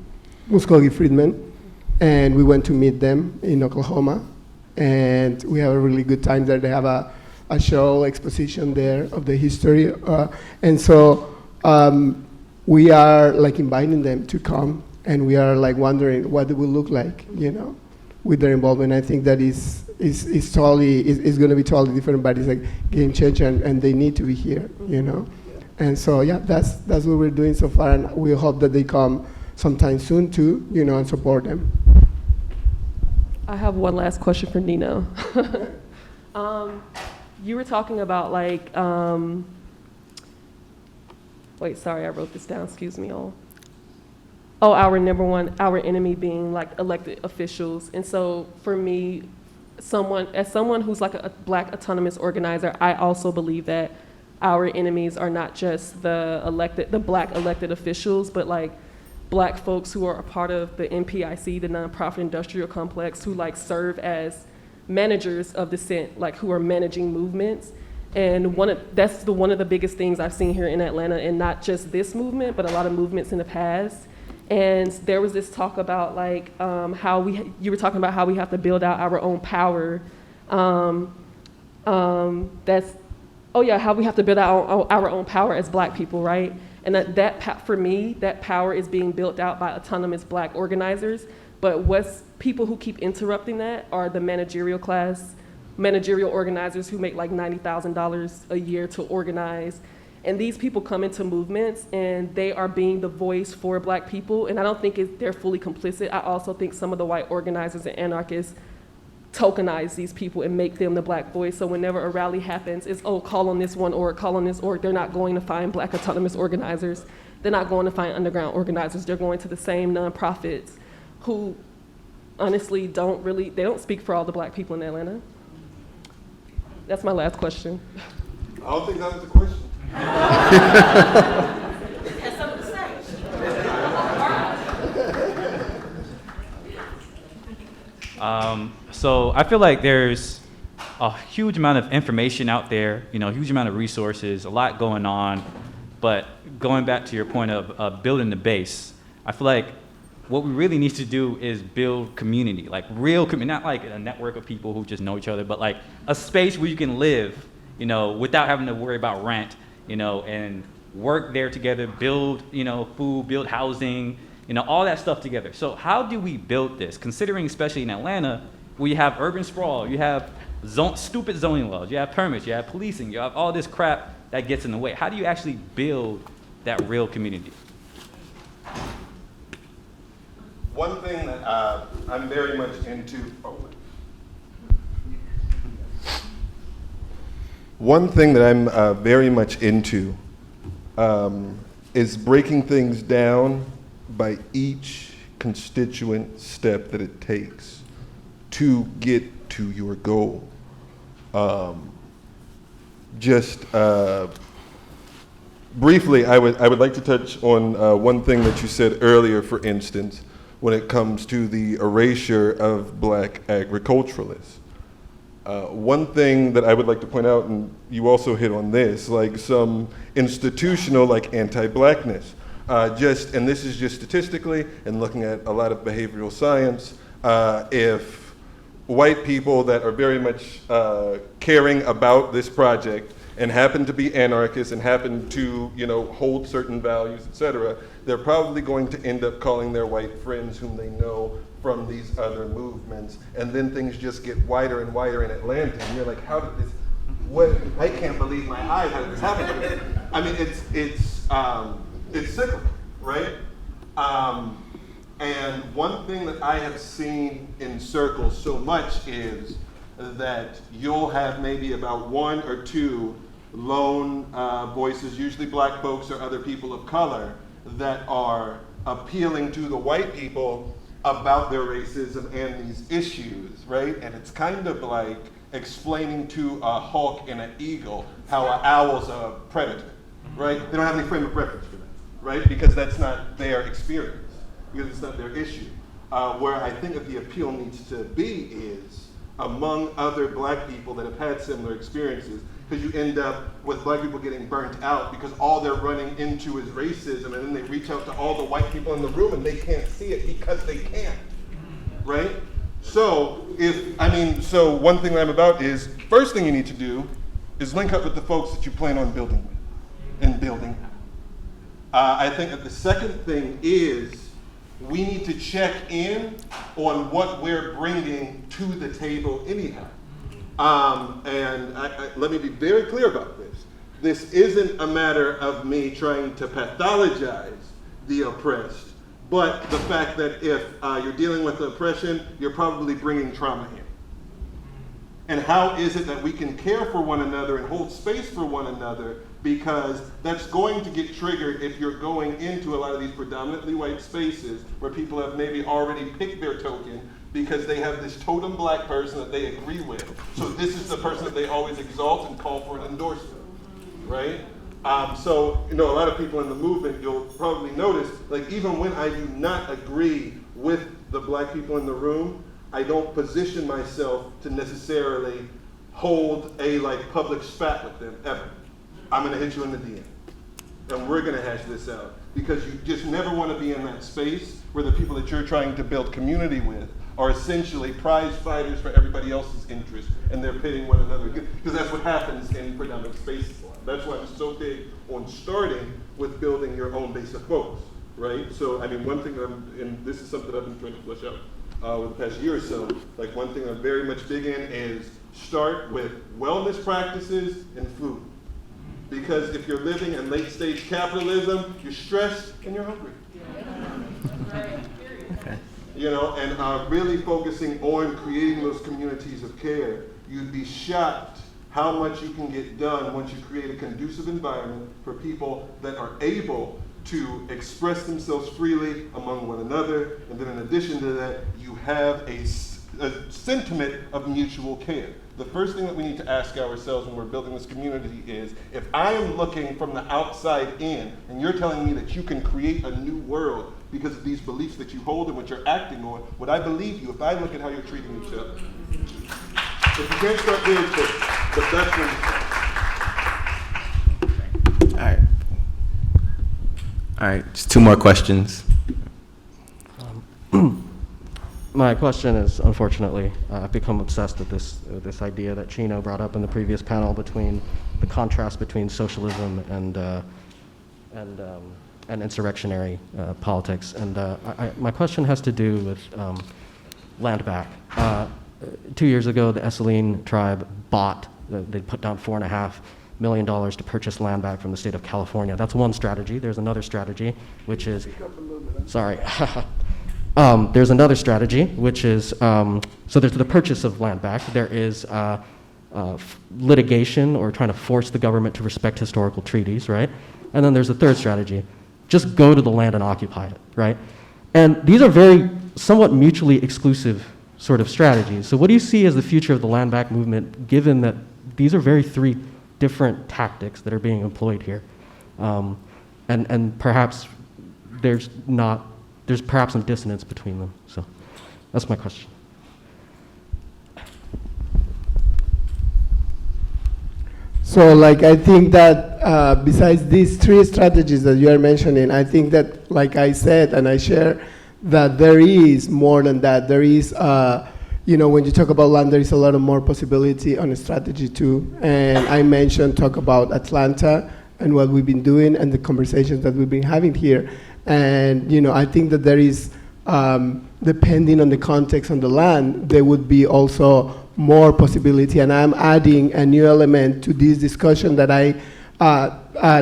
Muscogee freedmen, and we went to meet them in Oklahoma, and we have a really good time there. They have a show exposition there of the history, and so we are inviting them to come, and we are wondering what it will look like, with their involvement. I think that is totally going to be totally different, but it's game changer, and they need to be here, And so that's what we're doing so far, and we hope that they come sometime soon too, and support them.
I have one last question for Nino. You were talking about wait, sorry, I wrote this down, excuse me all. Oh, our enemy being elected officials. And so for me, as someone who's a Black autonomous organizer, I also believe that our enemies are not just the Black elected officials, but Black folks who are a part of the NPIC, the nonprofit industrial complex, who serve as managers of dissent, who are managing movements. And that's one of the biggest things I've seen here in Atlanta, and not just this movement, but a lot of movements in the past. And there was this talk about like you were talking about how we have to build out our own power. How we have to build out our own power as Black people, right? And for me, that power is being built out by autonomous Black organizers. But people who keep interrupting that are the managerial organizers who make like $90,000 a year to organize. And these people come into movements and they are being the voice for Black people. And I don't think they're fully complicit. I also think some of the white organizers and anarchists tokenize these people and make them the Black voice. So whenever a rally happens, it's, call on this one org, call on this org. They're not going to find Black autonomous organizers. They're not going to find underground organizers. They're going to the same nonprofits who honestly they don't speak for all the Black people in Atlanta. That's my last question.
I don't think that was a question.
Has something to say.
So I feel like there's a huge amount of information out there, a huge amount of resources, a lot going on. But going back to your point of building the base, I feel like what we really need to do is build community, like real community, not like a network of people who just know each other, but like a space where you can live, without having to worry about rent, and work there together, build, food, build housing, all that stuff together. So how do we build this, considering especially in Atlanta, where you have urban sprawl, you have stupid zoning laws, you have permits, you have policing, you have all this crap that gets in the way. How do you actually build that real community?
One thing that I'm very much into. One thing that I'm very much into is breaking things down by each constituent step that it takes to get to your goal. Briefly, I would like to touch on one thing that you said earlier, for instance, when it comes to the erasure of Black agriculturalists. One thing that I would like to point out, and you also hit on this, like some institutional, like anti-Blackness. And this is just statistically, and looking at a lot of behavioral science, if white people that are very much caring about this project and happen to be anarchists and happen to, hold certain values, et cetera, they're probably going to end up calling their white friends whom they know from these other movements, and then things just get wider and wider in Atlanta, and you're like, how did this, I can't believe my eyes that this happened. I mean, it's cyclical, right? And one thing that I have seen in circles so much is that you'll have maybe about one or two lone voices, usually Black folks or other people of color, that are appealing to the white people about their racism and these issues, right? And it's kind of like explaining to a hawk and an eagle how an owl's a predator, right? They don't have any frame of reference for that, right? Because that's not their experience, because it's not their issue. Where I think that the appeal needs to be is among other Black people that have had similar experiences, because you end up with Black people getting burnt out because all they're running into is racism, and then they reach out to all the white people in the room and they can't see it because they can't, right? So one thing that I'm about is, first thing you need to do is link up with the folks that you plan on building with and building. I think that the second thing is we need to check in on what we're bringing to the table anyhow. Let me be very clear about this. This isn't a matter of me trying to pathologize the oppressed, but the fact that if you're dealing with oppression, you're probably bringing trauma in. And how is it that we can care for one another and hold space for one another, because that's going to get triggered if you're going into a lot of these predominantly white spaces where people have maybe already picked their token because they have this totem Black person that they agree with. So this is the person that they always exalt and call for an endorsement, right? A lot of people in the movement, you'll probably notice, like even when I do not agree with the Black people in the room, I don't position myself to necessarily hold a like public spat with them ever. I'm gonna hit you in the DM. And we're gonna hash this out. Because you just never wanna be in that space where the people that you're trying to build community with are essentially prize fighters for everybody else's interest, and they're pitting one another. Because that's what happens in predominant spaces. That's why I'm so big on starting with building your own base of folks, right? So, I mean, one thing and this is something I've been trying to flesh out over the past year or so, like one thing I'm very much big in is start with wellness practices and food. Because if you're living in late stage capitalism, you're stressed and you're hungry.
Okay.
You know, and really focusing on creating those communities of care, you'd be shocked how much you can get done once you create a conducive environment for people that are able to express themselves freely among one another. And then in addition to that, you have a sentiment of mutual care. The first thing that we need to ask ourselves when we're building this community is, if I am looking from the outside in, and you're telling me that you can create a new world because of these beliefs that you hold and what you're acting on, would I believe you if I look at how you're treating each other? If you can't start there, the best way to start.
All right. All right, just two more questions.
My question is, unfortunately, I've become obsessed with this idea that Chino brought up in the previous panel between the contrast between socialism and insurrectionary politics. And my question has to do with land back. 2 years ago, the Esselen tribe they put down $4.5 million to purchase land back from the state of California. That's one strategy. There's another strategy, which is, sorry. There's another strategy, which is, so there's the purchase of land back. There is litigation or trying to force the government to respect historical treaties, right? And then there's a third strategy. Just go to the land and occupy it, right? And these are very somewhat mutually exclusive sort of strategies. So what do you see as the future of the land back movement, given that these are three different tactics that are being employed here? And perhaps there's perhaps some dissonance between them. So that's my question.
So, like, I think that besides these three strategies that you are mentioning, I think that, like I said, and I share, that there is more than that. There is, when you talk about land, there is a lot of more possibility on a strategy too. And I talk about Atlanta and what we've been doing and the conversations that we've been having here. And, I think that there is, depending on the context on the land, there would be also more possibility. And I'm adding a new element to this discussion that I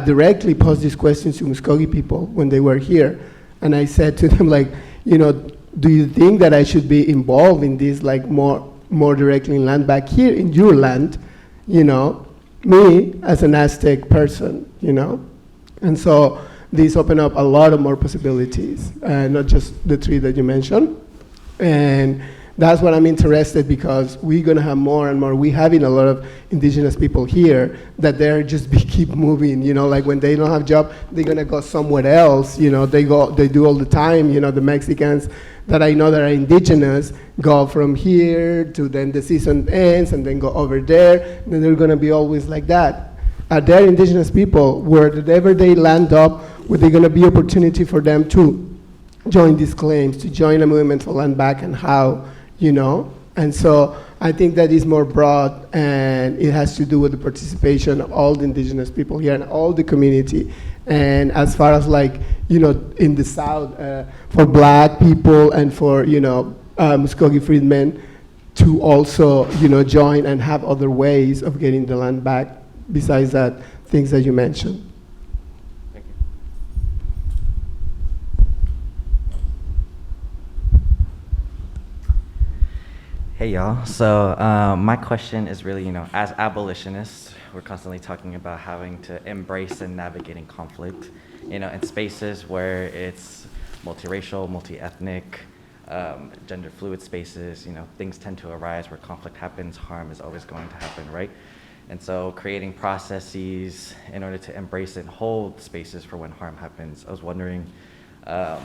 directly posed these questions to Muscogee people when they were here. And I said to them, like, do you think that I should be involved in this, like, more directly in land back here in your land, me as an Aztec person, And so these open up a lot of more possibilities, not just the three that you mentioned. And that's what I'm interested, because we're going to have more and more. We're having a lot of indigenous people here that they're just keep moving, like when they don't have job, they're going to go somewhere else. They do all the time. The Mexicans that I know that are indigenous go from here to then the season ends and then go over there. And they're going to be always like that. They're indigenous people, wherever they land up, where they're going to be opportunity for them to join these claims, to join a movement for land back, and how, And so I think that is more broad, and it has to do with the participation of all the indigenous people here and all the community. And as far as, like, in the South, for Black people and for, Muscogee freedmen to also, join and have other ways of getting the land back besides that, things that you mentioned.
Hey y'all, so my question is really, as abolitionists, we're constantly talking about having to embrace and navigating conflict, in spaces where it's multiracial, multi-ethnic, gender fluid spaces, things tend to arise where conflict happens, harm is always going to happen, right? And so creating processes in order to embrace and hold spaces for when harm happens. I was wondering,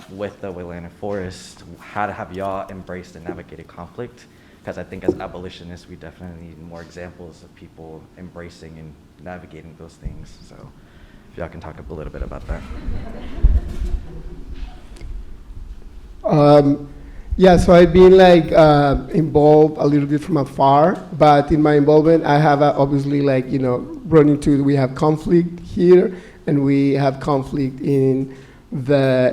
with the Weelaune Forest, how to have y'all embraced and navigated conflict because I think as abolitionists, we definitely need more examples of people embracing and navigating those things. So if y'all can talk a little bit about that.
Yeah, so I've been like involved a little bit from afar, but in my involvement, I have obviously like, run into, we have conflict here, and we have conflict in the,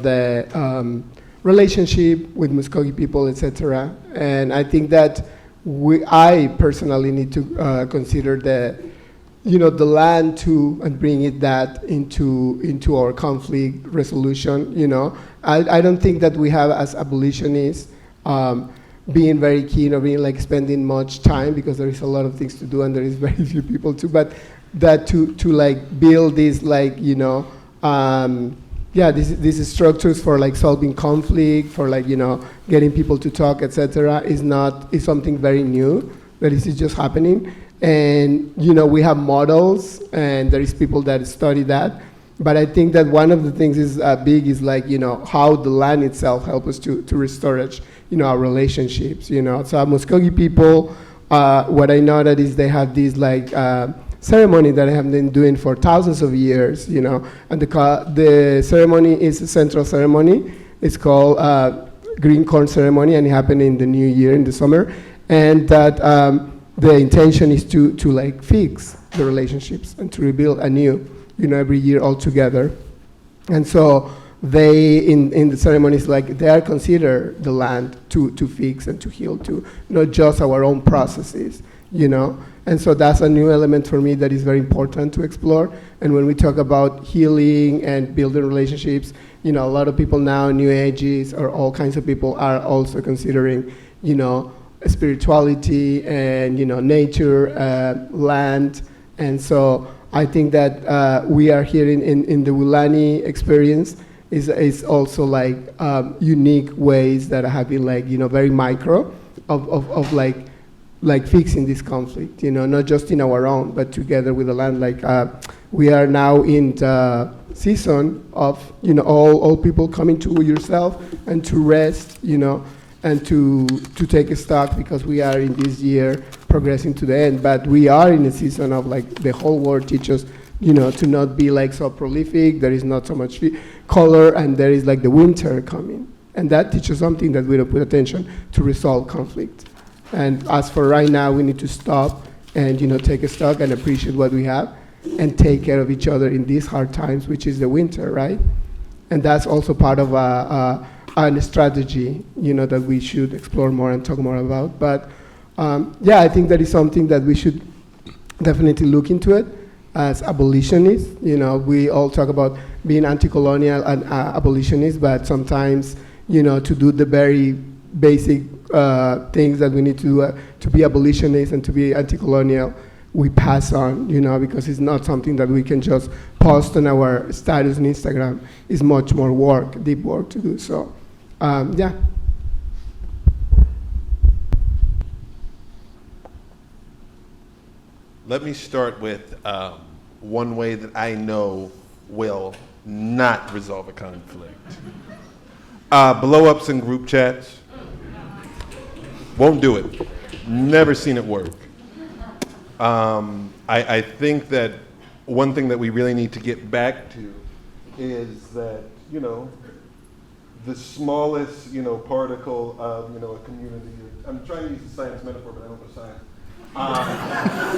the relationship with Muscogee people, etc. And I think that I personally need to consider the, the land too, and bring that into our conflict resolution. I don't think that we have, as abolitionists, being very keen or being like spending much time, because there is a lot of things to do and there is very few people too. But that to like build these like these structures for like solving conflict, for like getting people to talk, etc. is something very new that is just happening. And we have models, and there is people that study that. But I think that one of the things is big is like how the land itself helps us to restore our relationships. So Muscogee people, what I know that is they have these like ceremony that I have been doing for thousands of years. And the ceremony is a central ceremony. It's called green corn ceremony, and it happened in the new year in the summer. And that the intention is to like fix the relationships and to rebuild anew, every year all together. And so they, in the ceremonies, like they are considered the land to fix and to heal, to not just our own processes, And so that's a new element for me that is very important to explore. And when we talk about healing and building relationships, a lot of people now, New Ages or all kinds of people are also considering, spirituality and nature, land. And so I think that we are here in the Weelaunee experience is also like unique ways that have been like very micro of like fixing this conflict, not just in our own, but together with the land. Like we are now in the season of all people coming to yourself and to rest, and to take a stock, because we are in this year progressing to the end. But we are in a season of like the whole world teaches to not be like so prolific. There is not so much color, and there is like the winter coming, and that teaches something that we don't put attention to resolve conflict. And as for right now, we need to stop and take a stock and appreciate what we have and take care of each other in these hard times, which is the winter, right? And that's also part of a strategy, that we should explore more and talk more about. But I think that is something that we should definitely look into it as abolitionists. We all talk about being anti-colonial and abolitionists, but sometimes, to do the very basic things that we need to do to be abolitionists and to be anti-colonial, we pass on, because it's not something that we can just post on our status on Instagram. It's much more work, deep work to do. So,
Let me start with one way that I know will not resolve a conflict. Blow-ups in group chats. Won't do it. Never seen it work. I think that one thing that we really need to get back to is that, the smallest, particle of, a community, I'm trying to use a science metaphor, but I don't know science.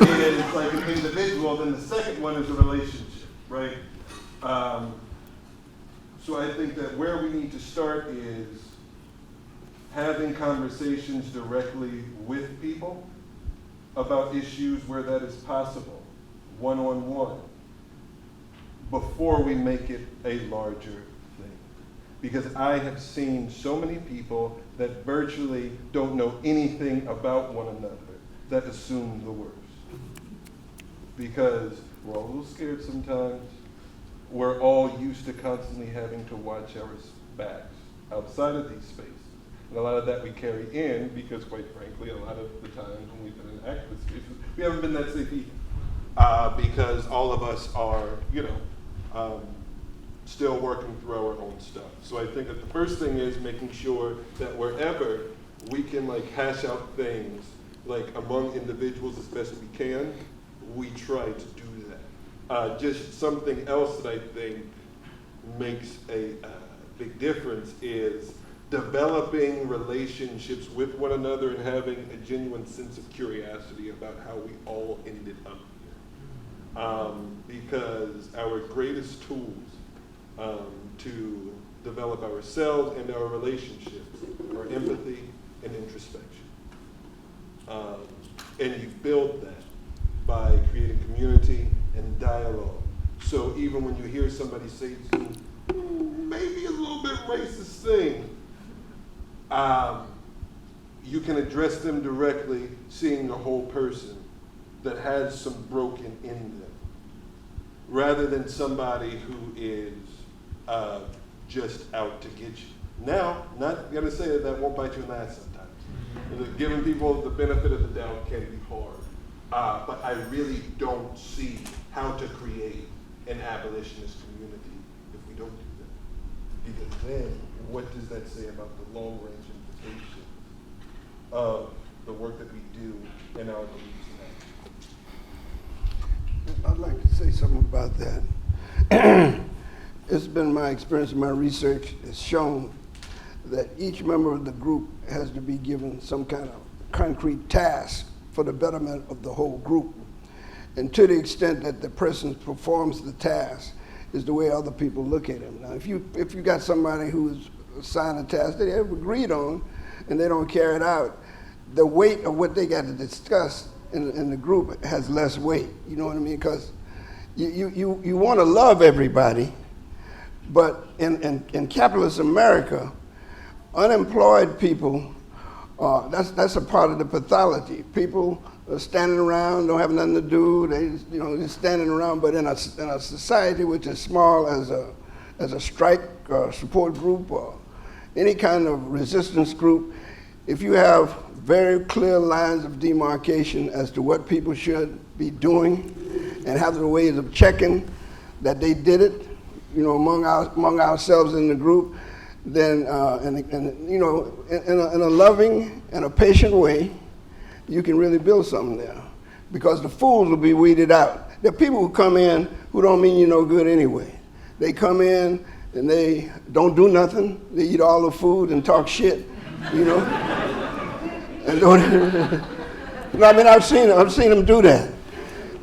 Is like an individual, then the second one is a relationship, right? So I think that where we need to start is having conversations directly with people about issues where that is possible, one-on-one, before we make it a larger thing. Because I have seen so many people that virtually don't know anything about one another, that assume the worst. Because we're all a little scared sometimes. We're all used to constantly having to watch our backs outside of these spaces. And a lot of that we carry in because, quite frankly, a lot of the times when we've been in activist spaces, we haven't been that safe either. Because all of us are, still working through our own stuff. So I think that the first thing is making sure that wherever we can like hash out things like among individuals as best we can. We try to do that. Just something else that I think makes a big difference is developing relationships with one another and having a genuine sense of curiosity about how we all ended up here. Because our greatest tools to develop ourselves and our relationships are empathy and introspection. And you build that by creating community and dialogue. So even when you hear somebody say some maybe a little bit racist thing, you can address them directly, seeing the whole person that has some broken in them, rather than somebody who is just out to get you. Now, not gonna say that won't bite you in the ass sometimes. Giving people the benefit of the doubt can be hard, but I really don't see how to create an abolitionist community if we don't do that. Because then, what does that say about the long-range implications of the work that we do in our beliefs and actions?
I'd like to say something about that. It's been my experience, my research has shown that each member of the group has to be given some kind of concrete task for the betterment of the whole group. And to the extent that the person performs the task is the way other people look at him. Now, if you got somebody who's assigned a task that they have agreed on and they don't carry it out, the weight of what they got to discuss in the group has less weight. You know what I mean? Because you want to love everybody, but in capitalist America, unemployed people, that's a part of the pathology. People are standing around, don't have nothing to do. They just standing around. But in a society which is small as a strike or support group or any kind of resistance group, if you have very clear lines of demarcation as to what people should be doing and have the ways of checking that they did it, among ourselves in the group, then in a loving and a patient way, you can really build something there. Because the fools will be weeded out. There are people who come in who don't mean you no good anyway. They come in and they don't do nothing. They eat all the food and talk shit, And I've seen them do that.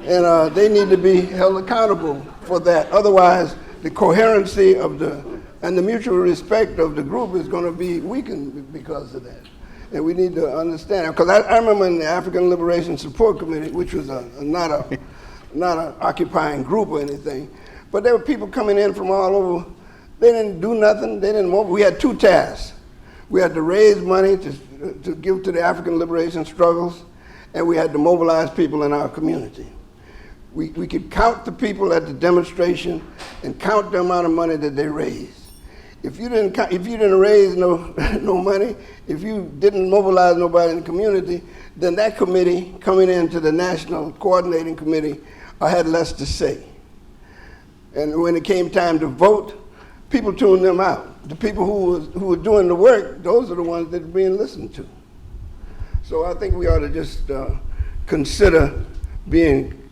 And they need to be held accountable for that. Otherwise, the coherency of and the mutual respect of the group is going to be weakened because of that. And we need to understand it. Because I remember in the African Liberation Support Committee, which was not an occupying group or anything, but there were people coming in from all over. They didn't do nothing. We had two tasks. We had to raise money to give to the African liberation struggles, and we had to mobilize people in our community. We could count the people at the demonstration and count the amount of money that they raised. If you didn't raise no money, if you didn't mobilize nobody in the community, then that committee coming into the National Coordinating Committee had less to say. And when it came time to vote, people tuned them out. The people who were doing the work, those are the ones that are being listened to. So I think we ought to just consider being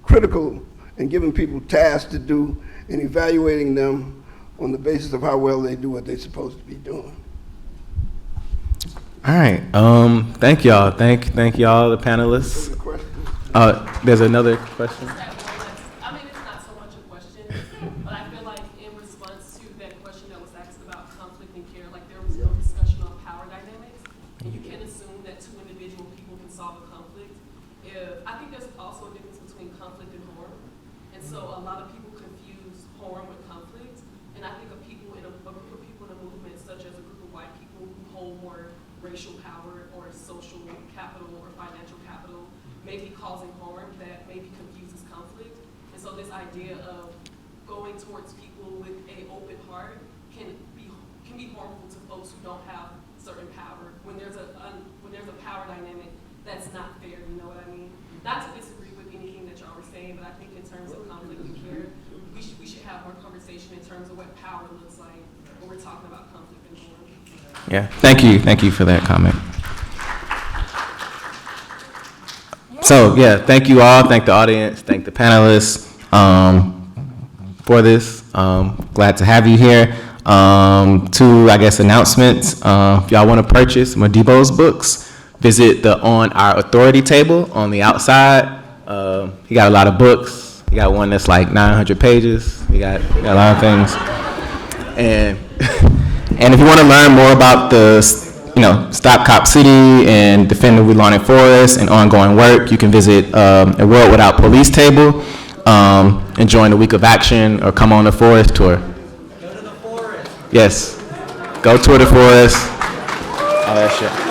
critical and giving people tasks to do and evaluating them on the basis of how well they do what they're supposed to be doing.
All right. Thank y'all. Thank y'all, the panelists. There's another question.
I mean, it's not so much a question, but I feel like in response to that question that was asked about conflict and care, like there was no discussion on power dynamics, and you can't assume that two individual people can solve a conflict. I think there's also a difference between conflict and harm, and so a lot of people confuse harm with conflict, and I think a group of people in a movement, such as a group of white people who hold more racial power or social capital or financial capital, may be causing harm that maybe confuses conflict. And so this idea of going towards people with an open heart can be harmful to folks who don't have certain power. When there's a power dynamic that's not fair, you know what I mean? Not to disagree with anything that y'all were saying, but I think in terms of conflict and care, we should have more conversation in terms of what power looks like when we're talking about conflict and harm.
Yeah, thank you for that comment. So, yeah, thank you all, thank the audience, thank the panelists for this. Glad to have you here. Two, I guess, announcements. If y'all want to purchase Modibo's books, visit the On Our Authority table on the outside. He got a lot of books. He got one that's like 900 pages. He got a lot of things. And if you want to learn more about the, Stop Cop City and defend the Weelaunee Forest and ongoing work, you can visit a World Without Police table and join the Week of Action or come on the forest tour. Go to the forest. Yes. Go tour the forest. All that shit.